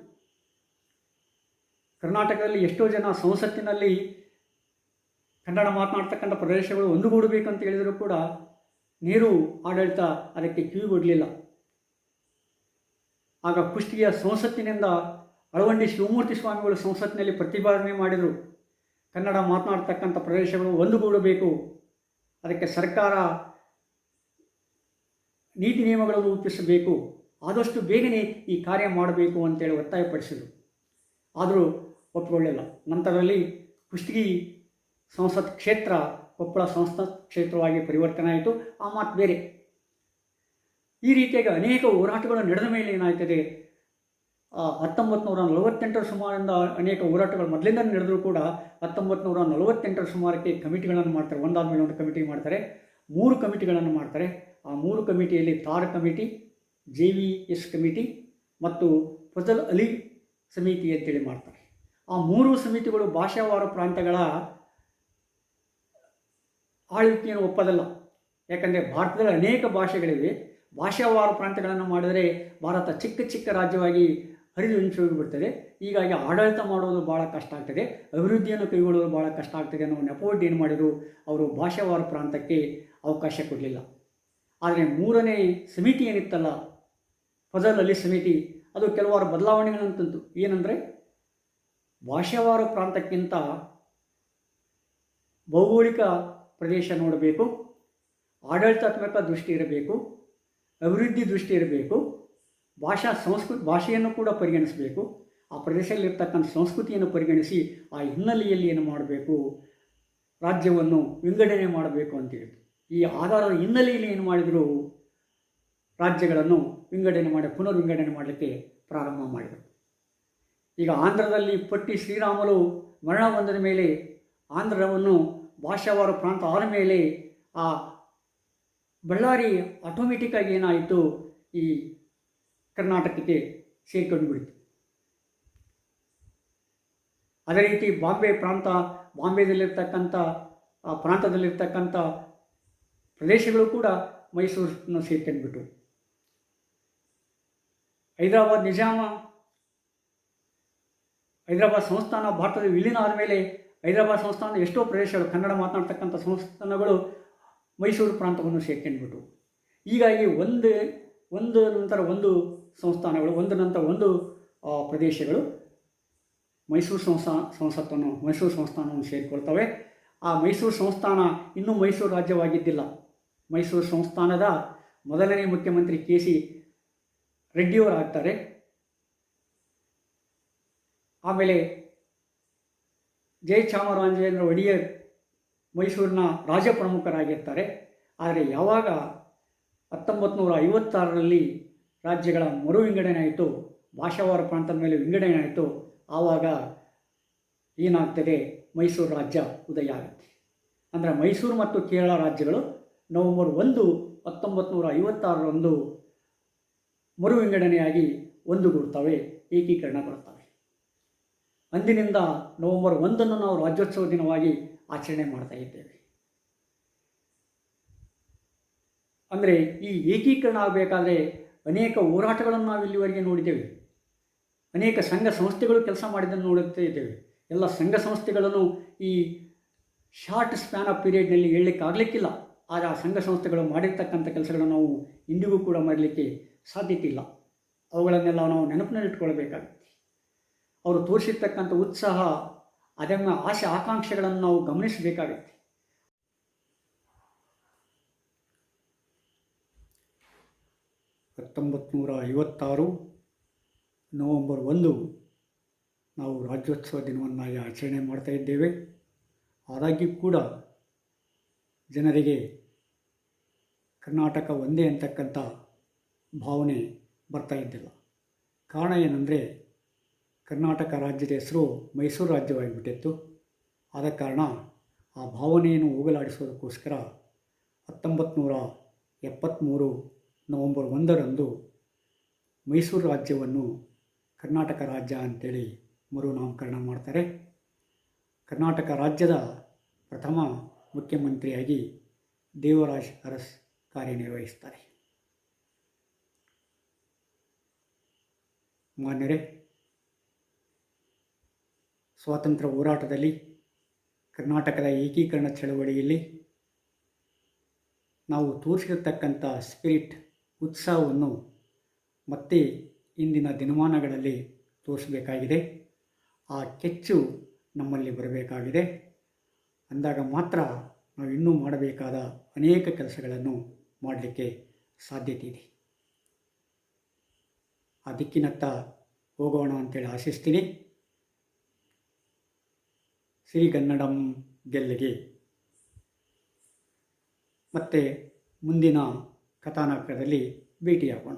ಕರ್ನಾಟಕದಲ್ಲಿ ಎಷ್ಟೋ ಜನ ಸಂಸತ್ತಿನಲ್ಲಿ ಕನ್ನಡ ಮಾತನಾಡ್ತಕ್ಕಂಥ ಪ್ರದೇಶಗಳು ಒಂದುಗೂಡಬೇಕಂತ ಹೇಳಿದರೂ ಕೂಡ ನೆಹರು ಆಡಳಿತ ಅದಕ್ಕೆ ಕಿವಿಗೊಡಲಿಲ್ಲ. ಆಗ ಕುಷ್ಟಗಿಯ ಸಂಸತ್ತಿನಿಂದ ಅಳವಂಡಿ ಶಿವಮೂರ್ತಿ ಸ್ವಾಮಿಗಳು ಸಂಸತ್ತಿನಲ್ಲಿ ಪ್ರತಿಪಾದನೆ ಮಾಡಿದರು, ಕನ್ನಡ ಮಾತನಾಡ್ತಕ್ಕಂಥ ಪ್ರದೇಶಗಳು ಒಂದುಗೂಡಬೇಕು, ಅದಕ್ಕೆ ಸರ್ಕಾರ ನೀತಿ ನಿಯಮಗಳನ್ನು ರೂಪಿಸಬೇಕು, ಆದಷ್ಟು ಬೇಗನೆ ಈ ಕಾರ್ಯ ಮಾಡಬೇಕು ಅಂತೇಳಿ ಒತ್ತಾಯಪಡಿಸಿದರು. ಆದರೂ ಒಪ್ಪಿಕೊಳ್ಳಿಲ್ಲ. ನಂತರದಲ್ಲಿ ಕುಷ್ಟಗಿ ಸಂಸತ್ ಕ್ಷೇತ್ರ ಕೊಪ್ಪಳ ಸಂಸತ್ ಕ್ಷೇತ್ರವಾಗಿ ಪರಿವರ್ತನೆ ಆಯಿತು. ಆ ಮಾತು ಬೇರೆ. ಈ ರೀತಿಯಾಗಿ ಅನೇಕ ಹೋರಾಟಗಳು ನಡೆದ ಮೇಲೆ ಏನಾಗ್ತದೆ, 1948 ಸುಮಾರಿಂದ ಅನೇಕ ಹೋರಾಟಗಳು ಮೊದಲಿಂದ ನಡೆದರೂ ಕೂಡ 1948 ಸುಮಾರಕ್ಕೆ ಕಮಿಟಿಗಳನ್ನು ಮಾಡ್ತಾರೆ. ಒಂದಾದ ಮೇಲೆ ಒಂದು ಕಮಿಟಿ ಮಾಡ್ತಾರೆ. 3 ಕಮಿಟಿಗಳನ್ನು ಮಾಡ್ತಾರೆ. ಆ 3 ಕಮಿಟಿಯಲ್ಲಿ ತಾರ್ ಕಮಿಟಿ, JVS ಕಮಿಟಿ ಮತ್ತು ಫಜಲ್ ಅಲಿ ಸಮಿತಿ ಅಂತೇಳಿ ಮಾಡ್ತಾರೆ. ಆ 3 ಸಮಿತಿಗಳು ಭಾಷಾವಾರ ಪ್ರಾಂತಗಳ ಆಳ್ವಿಕೆಯನ್ನು ಒಪ್ಪದಲ್ಲ. ಯಾಕಂದರೆ ಭಾರತದಲ್ಲಿ ಅನೇಕ ಭಾಷೆಗಳಿವೆ. ಭಾಷಾವಾರ ಪ್ರಾಂತಗಳನ್ನು ಮಾಡಿದರೆ ಭಾರತ ಚಿಕ್ಕ ಚಿಕ್ಕ ರಾಜ್ಯವಾಗಿ ಹರಿದು ಹೋಗಿಬಿಡ್ತದೆ. ಹೀಗಾಗಿ ಆಡಳಿತ ಮಾಡೋದು ಭಾಳ ಕಷ್ಟ ಆಗ್ತದೆ, ಅಭಿವೃದ್ಧಿಯನ್ನು ಕೈಗೊಳ್ಳೋದು ಭಾಳ ಕಷ್ಟ ಆಗ್ತದೆ ಅನ್ನೋ ನೆಪವೊಡ್ಡಿ ಏನು ಮಾಡಿದರು, ಅವರು ಭಾಷಾವಾರ ಪ್ರಾಂತಕ್ಕೆ ಅವಕಾಶ ಕೊಡಲಿಲ್ಲ. ಆದರೆ 3ನೇ ಸಮಿತಿ ಏನಿತ್ತಲ್ಲ, ಫಜಲ್ ಅಲಿ ಸಮಿತಿ, ಅದು ಕೆಲವಾರು ಬದಲಾವಣೆಗಳನ್ನು ತಂತು. ಏನಂದರೆ, ಭಾಷಾವಾರ ಪ್ರಾಂತಕ್ಕಿಂತ ಭೌಗೋಳಿಕ ಪ್ರದೇಶ ನೋಡಬೇಕು, ಆಡಳಿತಾತ್ಮಕ ದೃಷ್ಟಿ ಇರಬೇಕು, ಅಭಿವೃದ್ಧಿ ದೃಷ್ಟಿ ಇರಬೇಕು, ಭಾಷೆಯನ್ನು ಕೂಡ ಪರಿಗಣಿಸಬೇಕು, ಆ ಪ್ರದೇಶದಲ್ಲಿರ್ತಕ್ಕಂಥ ಸಂಸ್ಕೃತಿಯನ್ನು ಪರಿಗಣಿಸಿ ಆ ಹಿನ್ನೆಲೆಯಲ್ಲಿ ಏನು ಮಾಡಬೇಕು, ರಾಜ್ಯವನ್ನು ವಿಂಗಡಣೆ ಮಾಡಬೇಕು ಅಂತೇಳಿ ಈ ಆಧಾರದ ಹಿನ್ನೆಲೆಯಲ್ಲಿ ಏನು ಮಾಡಿದರು, ರಾಜ್ಯಗಳನ್ನು ವಿಂಗಡಣೆ ಮಾಡಿ ಪುನರ್ ವಿಂಗಡಣೆ ಮಾಡಲಿಕ್ಕೆ ಪ್ರಾರಂಭ ಮಾಡಿದರು. ಈಗ ಆಂಧ್ರದಲ್ಲಿ ಪಟ್ಟಿ ಶ್ರೀರಾಮುಲು ಮರಣ ಹೊಂದಿದ ಮೇಲೆ ಆಂಧ್ರವನ್ನು ಭಾಷಾವಾರ ಪ್ರಾಂತ ಆದ ಮೇಲೆ ಆ ಬಳ್ಳಾರಿ ಆಟೋಮೆಟಿಕ್ಕಾಗಿ ಏನಾಯಿತು, ಈ ಕರ್ನಾಟಕಕ್ಕೆ ಸೇರಿಕೊಂಡು ಬಿಡಿತು. ಅದೇ ರೀತಿ ಬಾಂಬೆ ಪ್ರಾಂತ, ಬಾಂಬೆದಲ್ಲಿರ್ತಕ್ಕಂಥ ಆ ಪ್ರಾಂತದಲ್ಲಿರ್ತಕ್ಕಂಥ ಪ್ರದೇಶಗಳು ಕೂಡ ಮೈಸೂರನ್ನು ಸೇರ್ಕೊಂಡ್ಬಿಟ್ಟು. ಹೈದರಾಬಾದ್ ಸಂಸ್ಥಾನ ಭಾರತದ ವಿಲೀನ ಆದಮೇಲೆ ಹೈದರಾಬಾದ್ ಸಂಸ್ಥಾನದ ಎಷ್ಟೋ ಪ್ರದೇಶಗಳು ಕನ್ನಡ ಮಾತನಾಡ್ತಕ್ಕಂಥ ಸಂಸ್ಥಾನಗಳು ಮೈಸೂರು ಪ್ರಾಂತವನ್ನು ಸೇರ್ಕೊಂಡ್ಬಿಟ್ಟು. ಹೀಗಾಗಿ ಒಂದು ನಂತರ ಒಂದು ಸಂಸ್ಥಾನಗಳು, ಒಂದು ನಂತರ ಒಂದು ಪ್ರದೇಶಗಳು ಮೈಸೂರು ಸಂಸ್ಥಾನವನ್ನು ಸೇರಿಕೊಳ್ತವೆ. ಆ ಮೈಸೂರು ಸಂಸ್ಥಾನ ಇನ್ನೂ ಮೈಸೂರು ರಾಜ್ಯವಾಗಿದ್ದಿಲ್ಲ. ಮೈಸೂರು ಸಂಸ್ಥಾನದ ಮೊದಲನೇ ಮುಖ್ಯಮಂತ್ರಿ KC ರೆಡ್ಡಿಯವರು ಆಗ್ತಾರೆ. ಆಮೇಲೆ ಜಯಚಾಮರಾಜೇಂದ್ರ ಒಡೆಯರ್ ಮೈಸೂರಿನ ರಾಜ ಪ್ರಮುಖರಾಗಿರ್ತಾರೆ. ಆದರೆ ಯಾವಾಗ 1956ರಲ್ಲಿ ರಾಜ್ಯಗಳ ಮರು ವಿಂಗಡಣೆ ಆಯಿತು, ಭಾಷಾವಾರ ಪ್ರಾಂತದ ಮೇಲೆ ವಿಂಗಡಣೆ ಆಯಿತು, ಆವಾಗ ಏನಾಗ್ತದೆ, ಮೈಸೂರು ರಾಜ್ಯ ಉದಯ ಆಗುತ್ತೆ. ಅಂದರೆ ಮೈಸೂರು ಮತ್ತು ಕೇರಳ ರಾಜ್ಯಗಳು ನವೆಂಬರ್ 1, 1956ರಂದು ಮರು ವಿಂಗಡಣೆಯಾಗಿ ಒಂದುಗೂಡ್ತವೆ, ಏಕೀಕರಣಗೊಳ್ಳುತ್ತವೆ. ಅಂದಿನಿಂದ ನವೆಂಬರ್ 1 ನಾವು ರಾಜ್ಯೋತ್ಸವ ದಿನವಾಗಿ ಆಚರಣೆ ಮಾಡ್ತಾ ಇದ್ದೇವೆ. ಅಂದರೆ ಈ ಏಕೀಕರಣ ಆಗಬೇಕಾದ್ರೆ ಅನೇಕ ಹೋರಾಟಗಳನ್ನು ನಾವು ಇಲ್ಲಿವರೆಗೆ ನೋಡಿದ್ದೇವೆ. ಅನೇಕ ಸಂಘ ಸಂಸ್ಥೆಗಳು ಕೆಲಸ ಮಾಡಿದ್ದನ್ನು ನೋಡುತ್ತಾ ಇದ್ದೇವೆ. ಎಲ್ಲ ಸಂಘ ಸಂಸ್ಥೆಗಳನ್ನು ಈ ಶಾರ್ಟ್ ಸ್ಪ್ಯಾನ್ ಆಫ್ ಪೀರಿಯಡ್ನಲ್ಲಿ ಹೇಳಲಿಕ್ಕಾಗಲಿಕ್ಕಿಲ್ಲ. ಆದರೆ ಆ ಸಂಘ ಸಂಸ್ಥೆಗಳು ಮಾಡಿರ್ತಕ್ಕಂಥ ಕೆಲಸಗಳನ್ನು ನಾವು ಇಂದಿಗೂ ಕೂಡ ಮಾಡಲಿಕ್ಕೆ ಸಾಧ್ಯತೆ ಇಲ್ಲ. ಅವುಗಳನ್ನೆಲ್ಲ ನಾವು ನೆನಪಿನಲ್ಲಿಟ್ಕೊಳ್ಬೇಕಾಗುತ್ತೆ. ಅವರು ತೋರಿಸಿರ್ತಕ್ಕಂಥ ಉತ್ಸಾಹ, ಅದನ್ನ ಆಸೆ ಆಕಾಂಕ್ಷೆಗಳನ್ನು ನಾವು ಗಮನಿಸಬೇಕಾಗುತ್ತೆ. ನವೆಂಬರ್ 1 ನಾವು ರಾಜ್ಯೋತ್ಸವ ದಿನವನ್ನಾಗಿ ಆಚರಣೆ ಮಾಡ್ತಾ ಇದ್ದೇವೆ. ಆದಾಗ್ಯೂ ಕೂಡ ಜನರಿಗೆ ಕರ್ನಾಟಕ ಒಂದೇ ಅಂತಕ್ಕಂಥ ಭಾವನೆ ಬರ್ತಾ ಇದ್ದಿಲ್ಲ. ಕಾರಣ ಏನಂದರೆ, ಕರ್ನಾಟಕ ರಾಜ್ಯದ ಹೆಸರು ಮೈಸೂರು ರಾಜ್ಯವಾಗಿಬಿಟ್ಟಿತ್ತು. ಆದ ಕಾರಣ ಆ ಭಾವನೆಯನ್ನು ಹೋಗಲಾಡಿಸೋದಕ್ಕೋಸ್ಕರ 1973 ನವೆಂಬರ್ 1 ಮೈಸೂರು ರಾಜ್ಯವನ್ನು ಕರ್ನಾಟಕ ರಾಜ್ಯ ಅಂತೇಳಿ ಮರುನಾಮಕರಣ ಮಾಡ್ತಾರೆ. ಕರ್ನಾಟಕ ರಾಜ್ಯದ ಪ್ರಥಮ ಮುಖ್ಯಮಂತ್ರಿಯಾಗಿ ದೇವರಾಜ್ ಅರಸ್ ಕಾರ್ಯನಿರ್ವಹಿಸ್ತಾರೆ. ಮಾನ್ಯರೇ, ಸ್ವಾತಂತ್ರ್ಯ ಹೋರಾಟದಲ್ಲಿ, ಕರ್ನಾಟಕದ ಏಕೀಕರಣ ಚಳವಳಿಯಲ್ಲಿ ನಾವು ತೋರಿಸಿರತಕ್ಕಂಥ ಸ್ಪಿರಿಟ್, ಉತ್ಸಾಹವನ್ನು ಮತ್ತೆ ಇಂದಿನ ದಿನಮಾನಗಳಲ್ಲಿ ತೋರಿಸಬೇಕಾಗಿದೆ. ಆ ಕೆಚ್ಚು ನಮ್ಮಲ್ಲಿ ಬರಬೇಕಾಗಿದೆ. ಅಂದಾಗ ಮಾತ್ರ ನಾವು ಇನ್ನೂ ಮಾಡಬೇಕಾದ ಅನೇಕ ಕೆಲಸಗಳನ್ನು ಮಾಡಲಿಕ್ಕೆ ಸಾಧ್ಯತೆ ಇದೆ. ಆ ದಿಕ್ಕಿನತ್ತ ಹೋಗೋಣ ಅಂತೇಳಿ ಆಶಿಸ್ತೀನಿ. ಸಿರಿಗನ್ನಡಂ ಗೆಲ್ಲಿಗೆ. ಮತ್ತೆ ಮುಂದಿನ ಕಥಾನಕದಲ್ಲಿ ಭೇಟಿಯಾಗೋಣ.